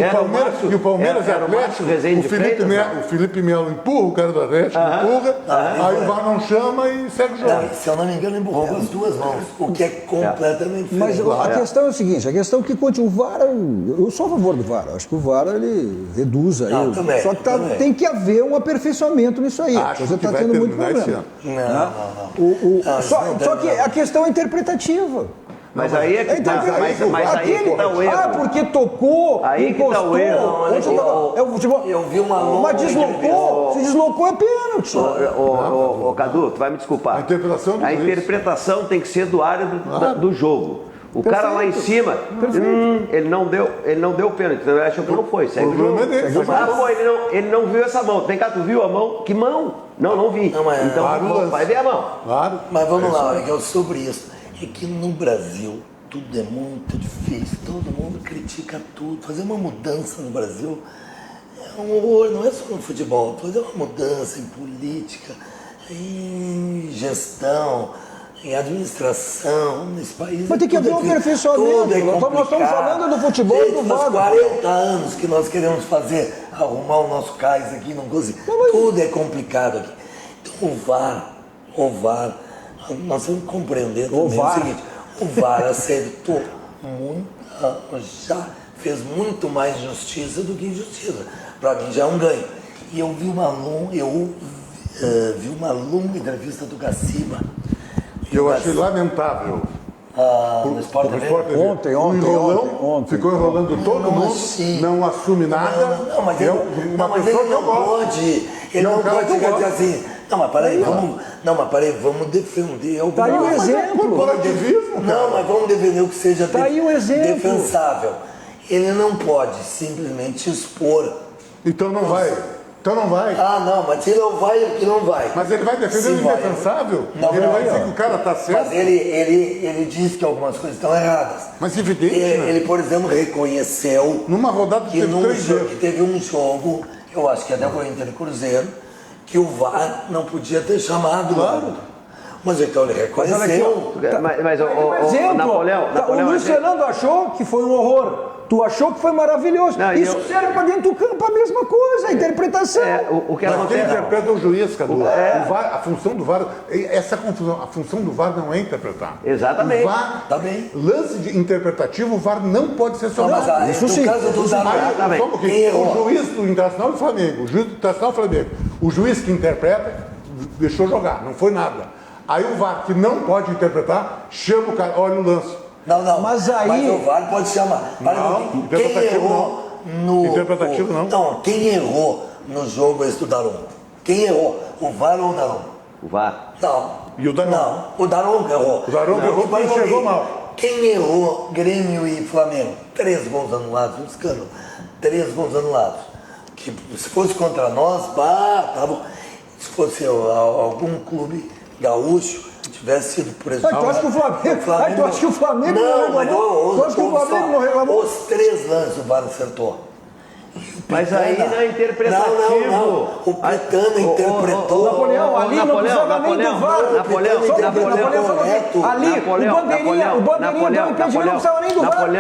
o Palmeiras é Atlético, o Felipe Melo empurra o cara do Atlético, aí o VAR não chama e segue o jogo. Se eu não me engano, ele empurrou com as duas mãos, o que é completamente diferente. Mas a questão é o seguinte, a questão que o VAR, eu sou a favor do VAR, acho que o VAR ele reduz aí, só que tem que haver um aperfeiçoeiçoamento nisso aí, você está tendo muito problema. Só que a questão é interpretativa. Mas aí é que está o erro. Porque tocou, aí encostou. Que está o erro. Eu vi uma longa... Mas se deslocou é pênalti. Cadu, tu vai me desculpar. A interpretação tem que ser do árbitro do jogo. O cara lá em cima, ele não deu pênalti, ele achou que não foi, segue o jogo. Ele não viu essa mão. Vem cá, tu viu a mão? Que mão? Não vi. Então vai ver a mão. Claro. Mas vamos lá, olha que é sobre isso. É que no Brasil tudo é muito difícil, todo mundo critica tudo. Fazer uma mudança no Brasil é um horror, não é só no futebol. Fazer uma mudança em política, em gestão, em administração, nesse país. Mas tem que haver um aperfeiçoamento. Nós estamos falando do futebol e do VAR. Faz 40 anos que nós queremos arrumar o nosso cais aqui, não conseguimos. Tudo é complicado aqui. Então o VAR, nós temos que compreender também o seguinte, o VAR acertou já fez muito mais justiça do que injustiça. Para mim já é um ganho. E eu vi uma longa entrevista do Gaciba. Eu achei lamentável. No Sport TV? Ontem. Ficou enrolando todo mundo, assim. Não assume nada. Não, mas ele não pode. Ele não pode ficar dizendo assim. Não, mas peraí, vamos defender alguma coisa. Tá aí o exemplo. Não, mas vamos defender o que seja defensável. Ele não pode simplesmente expor. Então não vai. Então não vai. Ah, não, mas se não vai, o que não vai. Mas ele vai defender o Se vai, indefensável? Não, Ele não, vai dizer não. que o cara está certo? Mas ele diz que algumas coisas estão erradas. Mas evidente, né? Ele, por exemplo, reconheceu Numa rodada que, teve 3 erros. que teve um jogo, eu acho que até foi Inter e Cruzeiro, que o VAR não podia ter chamado. Claro. Mas então ele reconheceu. Mas Exemplo, Napoleão, o Luiz Fernando achou que foi um horror. Tu achou que foi maravilhoso. Não, Isso serve para dentro do campo a mesma coisa, a interpretação. o que Mas quem acontece... interpreta é o juiz, Cadu. O VAR, a função do VAR, essa confusão, a função do VAR não é interpretar. Exatamente. O VAR, Tá bem. lance interpretativo, o VAR não pode ser Não, mas somado. isso no sim. caso do Aí, Zanon, só um pouquinho. quem errou? O juiz do Internacional e do Flamengo, o juiz do Internacional e do Flamengo, o juiz que interpreta, deixou jogar, não foi nada. Aí o VAR, que não pode interpretar, chama o cara, olha o lance. Não, Mas aí- mas o VAR pode chamar. Não, Quem interpretativo errou no... Interpretativo não. Não, quem errou no jogo esse do Daron? Quem errou? O VAR ou o Daron? O VAR. Não. E o Daron? Não, o Daron errou. O Daron errou porque Mas, enxergou mal. Quem errou? Grêmio e Flamengo. 3 gols anulados, um escândalo. 3 gols anulados. Que se fosse contra nós, tá bom. Se fosse algum clube gaúcho, tivesse sido por exemplo. Tu acha que o Flamengo, tu acha que o Flamengo não reclamou? Tu acha que o Flamengo não reclamou? Os 3 lances o VAR acertou. Mas aí não é interpretativo. Não. O Petano interpretou. Napoleão, ali não precisava nem do VAR. Napoleão, Só que Napoleão, Napoleão falou que correto. ali o bandeirinha deu impedimento, não precisava nem do VAR.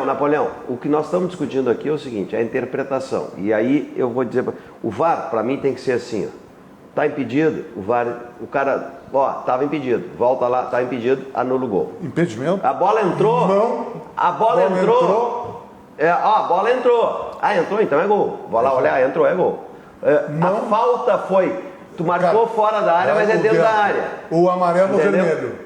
Napoleão, o que nós estamos discutindo aqui é o seguinte, é a interpretação. E aí eu vou dizer, o VAR para mim tem que ser assim, ó. Tá impedido, o cara, tava impedido, volta lá, tá impedido, anula o gol. Impedimento? A bola entrou, Não. a bola entrou. A bola entrou. Ah, entrou, então é gol. Vou lá olhar, entrou, é gol. A falta foi, tu marcou fora da área, mas é dentro da área. O amarelo ou Entendeu? vermelho.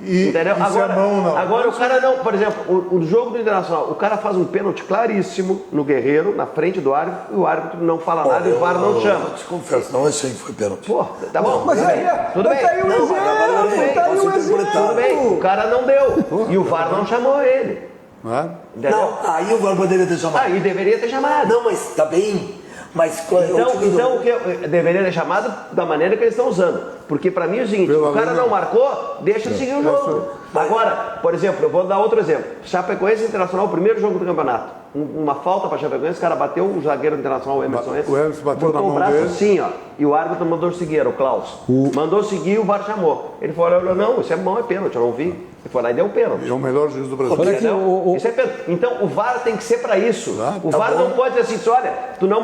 Entendeu? isso Agora, é mão, não. agora o cara não, por exemplo, o jogo do Internacional, o cara faz um pênalti claríssimo no Guerreiro, na frente do árbitro, e o árbitro não fala nada e o VAR não chama. Eu te confesso, não achei que foi pênalti. Pô, tá bom. Mas aí, tudo bem. tá aí o Não, mas agora exemplo, tudo bem, tá aí posso o interpretar. Tudo bem, o exemplo. cara não deu. E o VAR não chamou ele. Não é? Entendeu? Não, aí o VAR poderia ter chamado. Aí deveria ter chamado. Não, mas tá bem. Mas Então o que eu deveria ter chamado da maneira que eles estão usando. Porque para mim é o seguinte, Pelo o cara menos- não marcou, deixa seguir o jogo. Agora, por exemplo, eu vou dar outro exemplo. Chapecoense Internacional, o primeiro jogo do campeonato. Uma falta para Chapecoense, o cara bateu o zagueiro internacional, o Emerson. O Emerson bateu botou na o mão braço dele. assim, ó. E o árbitro mandou seguir, era o Klaus. Mandou seguir e o VAR chamou. Ele falou, não, isso é mão, é pênalti, eu não vi. Ele foi lá e deu o pênalti. É o melhor juiz do Brasil. Olha aqui, Entendeu? Isso é pênalti. Então o VAR tem que ser para isso. O VAR não pode dizer assim, olha, tu não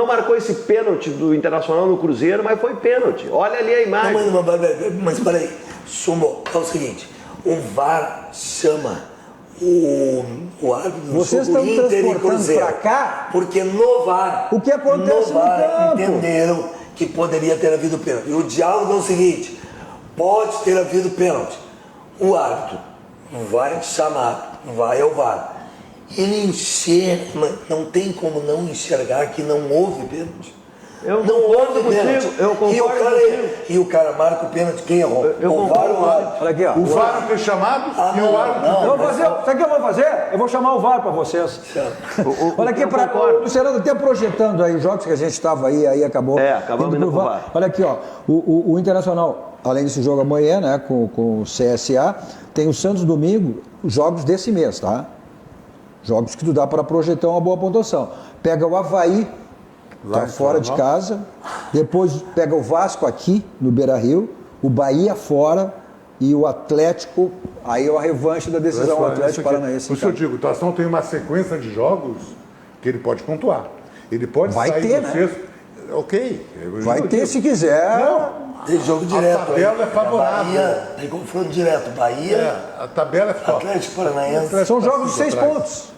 marcou esse pênalti do Internacional no Cruzeiro, mas foi pênalti. Olha ali a imagem. Não, mas peraí, Sumo, é o seguinte, o VAR chama o árbitro do Vocês jogo estão Inter e transportando Cruzeiro. pra cá Porque no VAR, o que acontece no campo. entenderam que poderia ter havido pênalti. E o diálogo é o seguinte, pode ter havido pênalti. O árbitro vai chamar, vai ao VAR. Ele não tem como não enxergar que não houve pênalti. Eu Não concordo houve contigo, pênalti. eu concordo contigo. E o cara marca o pênalti, quem errou? Eu o VAR ou o concordo. árbitro? Olha aqui, ó. O VAR ter chamado e o árbitro. Eu vou fazer, sabe o que eu vou fazer? Eu vou chamar o VAR para vocês. Olha aqui, eu concordo. Luciano, até projetando aí os jogos que a gente estava aí acabou. Acabamos indo pro VAR. Olha aqui, ó. O Internacional, além desse jogo amanhã, né, com o CSA, tem o Santos domingo, jogos desse mês, tá? Jogos que tu dá para projetar uma boa pontuação. Pega o Avaí, Lá tá em fora de Florianópolis. casa. Depois pega o Vasco aqui, no Beira-Rio. O Bahia fora. E o Atlético, aí é a revanche da decisão, o Atlético Paranaense. Por isso eu digo, o Tação tem uma sequência de jogos que ele pode pontuar. Ele pode Vai sair ter, do né? sexto. Ok. Vai ter se quiser. Não, Tem jogo direto. tabela aí. é favorável. Bahia, tem confronto direto. Bahia, a tabela é forte. Atlético Paranaense. São jogos de 6 pontos.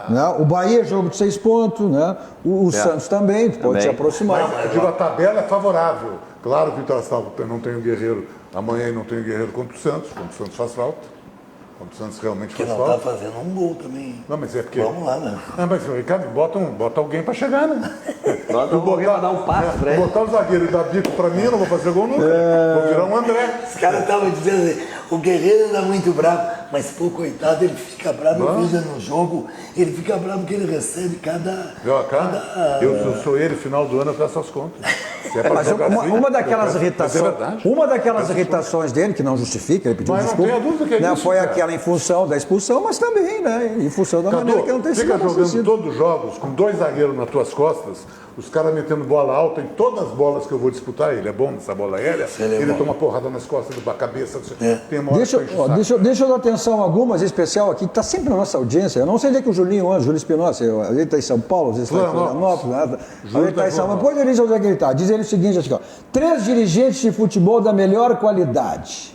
Né? O Bahia é jogo de 6 pontos, né? O Santos também, pode se aproximar. Eu digo, a tabela é favorável. Claro que o Internacional não tem o Guerreiro amanhã e não tem o Guerreiro contra o Santos faz falta. Contra o Santos realmente Que faz não falta. tá fazendo um gol também. Não, mas é porque... Vamos lá, né? Ah, mas, Ricardo, bota alguém para chegar, né? Bota alguém pra dar um passo pra ele. Botar o zagueiro e dar bico para mim, eu não vou fazer gol nunca. Vou virar um André. Os caras estavam dizendo assim, o Guerreiro anda muito bravo. Mas, pô, coitado, ele fica bravo, eu vejo no jogo, ele fica bravo porque ele recebe cada... Eu sou ele, final do ano, eu faço as contas. Mas uma daquelas irritações dele, que não justifica, ele pediu desculpa, né, foi aquela em função da expulsão, mas também, né, em função da maneira que não tem sido. Fica jogando todos os jogos com 2 zagueiros nas tuas costas, os caras metendo bola alta em todas as bolas que eu vou disputar, ele é bom nessa bola aérea, ele toma porrada nas costas, da cabeça, tem uma hora deixa eu dar atenção a algumas, em especial aqui, que está sempre na nossa audiência. Eu não sei onde é que o Julinho anda, Júlio Espinosa, ele está em São Paulo, às vezes está em Florianópolis, ele está em São Paulo. Depois ele diz onde é que ele está. Diz ele o seguinte, aqui, ó, 3 dirigentes de futebol da melhor qualidade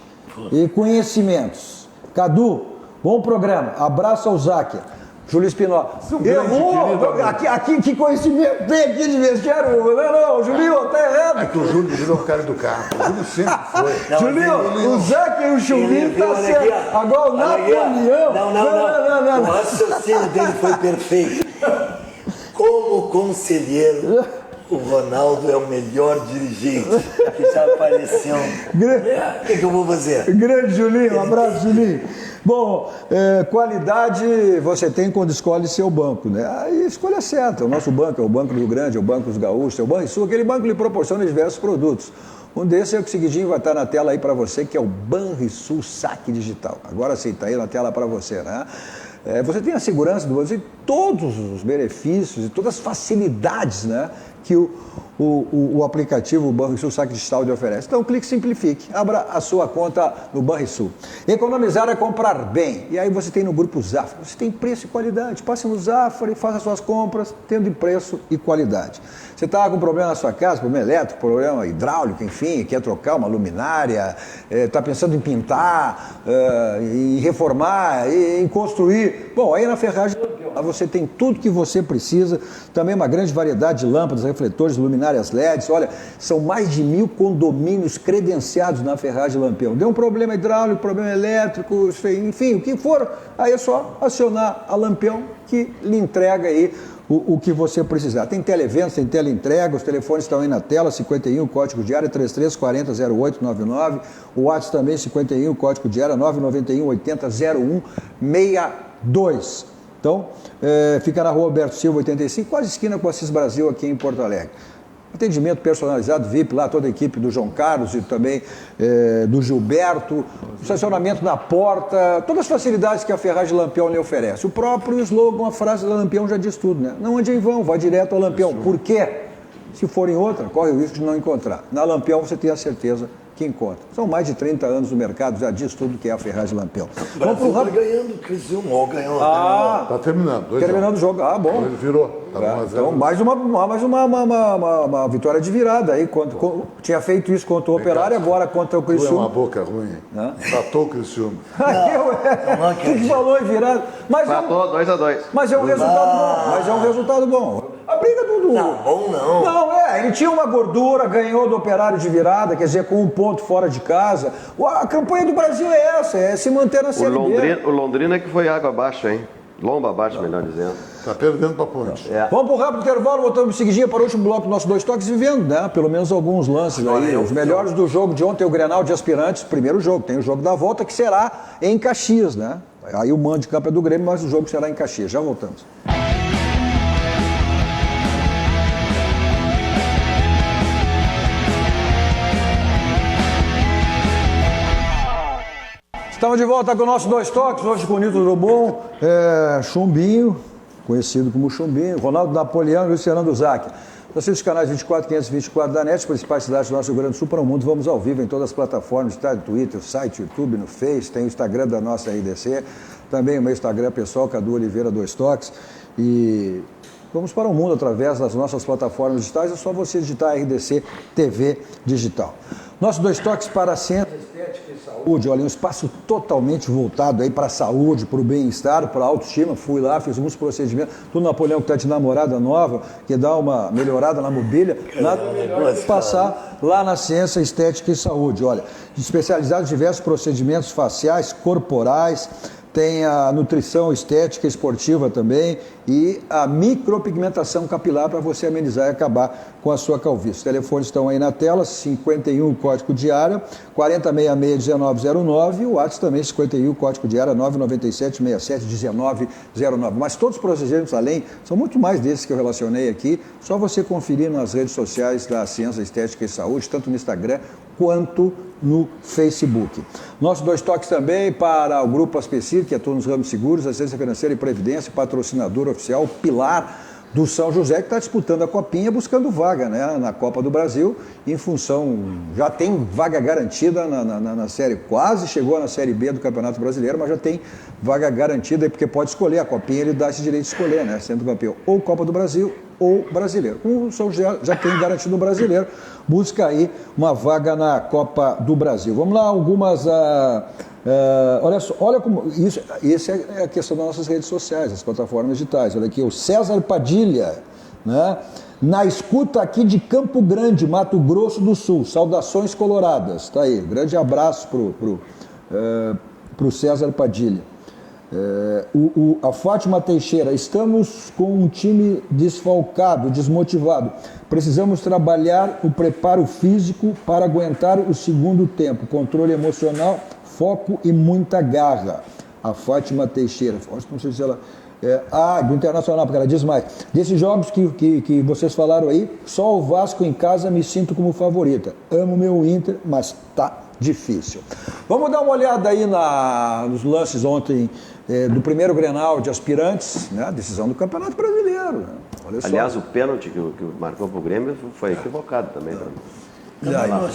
e conhecimentos. Cadu, bom programa, abraço ao Záquia. Júlio Espinosa. Errou! Aqui, que conhecimento tem aqui de vestiário? Não, Julinho, tá errado. É que o Júlio é um cara educado. O Júlio sempre foi. Julinho, o Záquia e o Julinho tá certo. Agora o Napoleão. Não. O raciocínio dele foi perfeito. Como conselheiro, o Ronaldo é o melhor dirigente que já apareceu. O que eu vou fazer? Grande Julinho, um abraço, Julinho. Bom, qualidade você tem quando escolhe seu banco, né? Aí a escolha é certa. O nosso banco é o Banco do Rio Grande, é o Banco dos Gaúchos, é o Banrisul. Aquele banco lhe proporciona diversos produtos. Um desses é o que seguidinho vai estar na tela aí para você, que é o Banrisul Saque Digital. Agora sim, está aí na tela para você, né? Você tem a segurança do Banrisul, todos os benefícios e todas as facilidades, né, que o aplicativo Banrisul Saque Digital lhe oferece. Então, clique e simplifique. Abra a sua conta no Banrisul. Economizar é comprar bem. E aí você tem no Grupo Zafra. Você tem preço e qualidade. Passe no Zafra e faça suas compras tendo preço e qualidade. Você está com problema na sua casa, problema elétrico, problema hidráulico, enfim, quer trocar uma luminária, está pensando em pintar, em reformar, em construir. Bom, aí na Ferragem Lampião, você tem tudo que você precisa, também uma grande variedade de lâmpadas, refletores, luminárias LEDs. Olha, são mais de 1000 condomínios credenciados na Ferragem Lampião. Deu um problema hidráulico, problema elétrico, enfim, o que for, aí é só acionar a Lampião que lhe entrega aí o que você precisar. Tem televendas, tem teleentrega, os telefones estão aí na tela, 51, código de área 33400899, o WhatsApp também 51, código de área 991800162. Então, fica na rua Alberto Silva, 85, quase esquina com Assis Brasil, aqui em Porto Alegre. Atendimento personalizado, VIP, lá toda a equipe do João Carlos e também do Gilberto, estacionamento na porta, todas as facilidades que a Ferragem Lampião lhe oferece. O próprio slogan, a frase da Lampião já diz tudo, né? Não ande em vão, vá direto ao Lampião. Por quê? Se for em outra, corre o risco de não encontrar. Na Lampião você tem a certeza que encontra. São mais de 30 anos no mercado, já diz tudo que é a Ferragem Lampião. O Brasil está ganhando o Criciúma, ganhou. Está terminando. Terminando o jogo. Ah, bom. Ele virou. Então, mais uma vitória de virada aí. Tinha feito isso contra o Operário, agora contra o Criciúma. É uma boca ruim. Tratou o Criciúma. Você falou em virada. Tratou 2-2. Mas é um resultado bom. A briga do... Não, bom não. Não, ele tinha uma gordura, ganhou do Operário de virada, quer dizer, com 1 ponto fora de casa. A campanha do Brasil é essa, é se manter na Série B. O Londrina que foi água abaixo, hein? Lomba abaixo, melhor dizendo. Está perdendo para a Ponte. Vamos para o rápido intervalo, voltamos seguidinha para o último bloco do nosso Dois Toques, vivendo, né? Pelo menos alguns lances aí. Os melhores do jogo de ontem, o Grenal de Aspirantes, primeiro jogo. Tem o jogo da volta que será em Caxias, né? Aí o mando de campo é do Grêmio, mas o jogo será em Caxias. Já voltamos. Estamos de volta com o nosso Dois Toques, hoje com o Nilton Drummond, Chumbinho, conhecido como Chumbinho, Ronaldo Napoleão e Luiz Fernando Záquia. Assista os canais 24 524 da NET, principais cidades do nosso Rio Grande do Sul para o mundo. Vamos ao vivo em todas as plataformas, tá? Twitter, site, YouTube, no Face, tem o Instagram da nossa RDC, também o meu Instagram pessoal, Cadu Oliveira Dois Toques. E vamos para o mundo através das nossas plataformas digitais, é só você digitar RDC TV Digital. Nosso Dois Toques para a ciência, estética e saúde. Olha, um espaço totalmente voltado aí para a saúde, para o bem-estar, para a autoestima. Fui lá, fiz alguns procedimentos. Tu, Napoleão, que está de namorada nova, que dá uma melhorada na mobília. Nada melhor que passar lá na ciência, estética e saúde. Olha, especializados em diversos procedimentos faciais, corporais, tem a nutrição estética esportiva também e a micropigmentação capilar para você amenizar e acabar com a sua calvície. Os telefones estão aí na tela, 51, código de área, 4066-1909 e o WhatsApp também, 51, código de área, 997-67-1909. Mas todos os procedimentos além, são muito mais desses que eu relacionei aqui, só você conferir nas redes sociais da Ciência Estética e Saúde, tanto no Instagram quanto no Facebook. Nossos 2 toques também para o Grupo Aspecir, que atua nos ramos seguros, assistência financeira e previdência, patrocinador oficial, pilar do São José, que está disputando a Copinha, buscando vaga, né, na Copa do Brasil, em função, já tem vaga garantida na Série, quase chegou na Série B do Campeonato Brasileiro, mas já tem vaga garantida, porque pode escolher, a Copinha ele dá esse direito de escolher, né, sendo campeão ou Copa do Brasil ou Brasileiro. O São José já tem garantido o Brasileiro, busca aí uma vaga na Copa do Brasil. Vamos lá, algumas... olha só, olha como isso é a questão das nossas redes sociais, as plataformas digitais. Olha aqui, o César Padilha, né? Na escuta aqui de Campo Grande, Mato Grosso do Sul. Saudações coloradas. Tá aí, grande abraço pro César Padilha. A Fátima Teixeira, estamos com um time desfalcado, desmotivado. Precisamos trabalhar o preparo físico para aguentar o segundo tempo, controle emocional, foco e muita garra. A Fátima Teixeira, não sei se ela... do Internacional, porque ela diz mais. Desses jogos que vocês falaram aí, só o Vasco em casa me sinto como favorita. Amo meu Inter, mas tá difícil. Vamos dar uma olhada aí nos lances ontem do primeiro Grenal de aspirantes, né? Decisão do Campeonato Brasileiro. Né? Olha só. Aliás, o pênalti que marcou pro Grêmio foi equivocado também.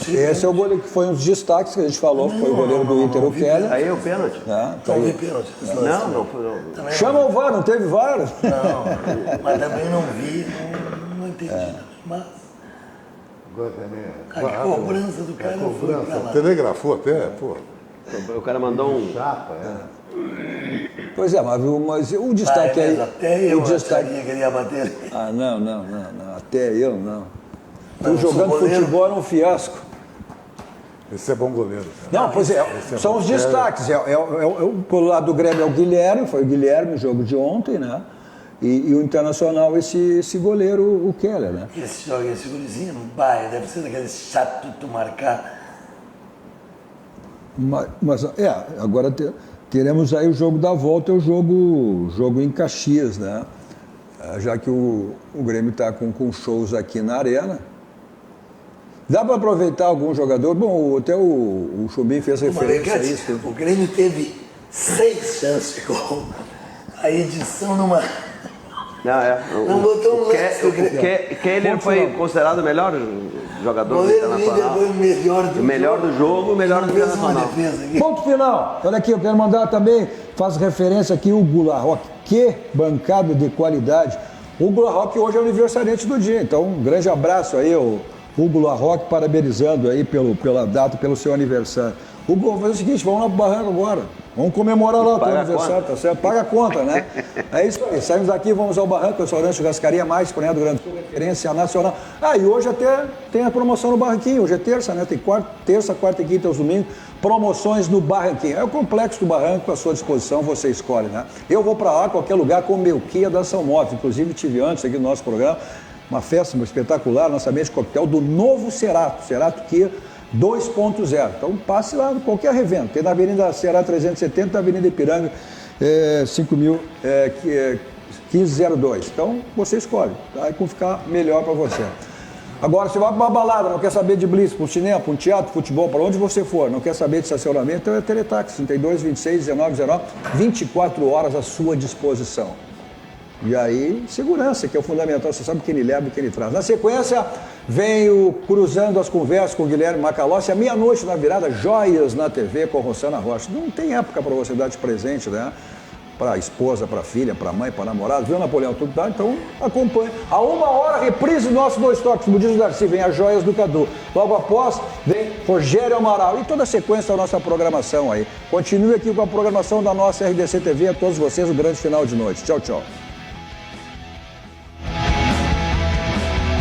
Esse é o goleiro que foi um dos destaques que a gente falou, que foi o goleiro do Inter, o Keller. Aí é o pênalti. Não vi pênalti. Não. Chama o VAR, não teve VAR? Não, mas também não vi, não entendi. Mas a cobrança do cara foi pra lá. Telegrafou até, pô. O cara mandou um... Chapa, Pois é, mas o destaque aí... Até eu acharia que ele ia bater. Não, até eu não. Estou jogando futebol era um fiasco. Esse é bom goleiro. Cara. Não, pois é, são os destaques. Pelo lado do Grêmio é o Guilherme, foi o Guilherme no jogo de ontem, né? E o Internacional, esse goleiro, o Keller, né? Esse gurizinho no bairro, deve ser daquele chato de tu marcar. Mas agora teremos aí o jogo da volta, é o jogo em Caxias, né? Já que o Grêmio está com shows aqui na Arena. Dá para aproveitar algum jogador? Bom, até o Chubim fez referência a isso. O Grêmio teve 6 chances de gol. A edição numa... Não botou um lance. O Keller foi considerado o melhor jogador do Internacional. O melhor do jogo, o melhor do Internacional. Ponto final. Olha aqui, eu quero mandar também, faz referência aqui o Hugo Larroque. Que bancada de qualidade. O Hugo Larroque hoje é o aniversariante do dia, então um grande abraço aí, o Hugo Larroque, parabenizando aí pela data, pelo seu aniversário. Hugo, vamos fazer o seguinte, vamos lá pro barranco agora. Vamos comemorar lá o teu aniversário, tá certo? Paga a conta, né? É isso aí. Saímos daqui, vamos ao Barranco, restaurante Churrascaria Mais, Cunha do Grande Sul, referência nacional. E hoje até tem a promoção no Barranquinho. Hoje é terça, né? Tem terça, quarta e quinta aos domingos. Promoções no Barranquinho. É o Complexo do Barranco à sua disposição, você escolhe, né? Eu vou para lá, qualquer lugar, com o meu Kia da São Motos. Inclusive, tive antes aqui no nosso programa uma festa espetacular, lançamento de coquetel do novo Cerato Kia 2.0. Então passe lá em qualquer revenda. Tem na Avenida Ceará 370, na Avenida Ipiranga 1502. Então você escolhe, tá? Aí como ficar melhor para você. Agora, você vai para uma balada, não quer saber de blitz, para um cinema, para um teatro, futebol, para onde você for, não quer saber de estacionamento, então é Teletaxi, 32, 26, 19, 19, 24 horas à sua disposição. E aí, segurança, que é o fundamental, você sabe quem ele leva e quem ele traz. Na sequência, vem o Cruzando as Conversas com o Guilherme Macalossi, à meia-noite na virada, Joias na TV com Rossana Rocha. Não tem época para você dar de presente, né? Para a esposa, para a filha, para a mãe, para a namorada, viu, Napoleão? Tudo tá? Então, acompanhe. A 1h, reprise do nosso 2 toques, como diz o Darcy, vem as Joias do Cadu. Logo após, vem Rogério Amaral e toda a sequência da nossa programação aí. Continue aqui com a programação da nossa RDC TV. A todos vocês, um grande final de noite. Tchau, tchau.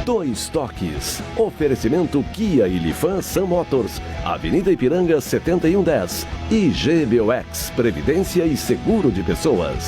Dois Toques. Oferecimento Kia e Lifan Sam Motors, Avenida Ipiranga 7110. E GBOX, Previdência e Seguro de Pessoas.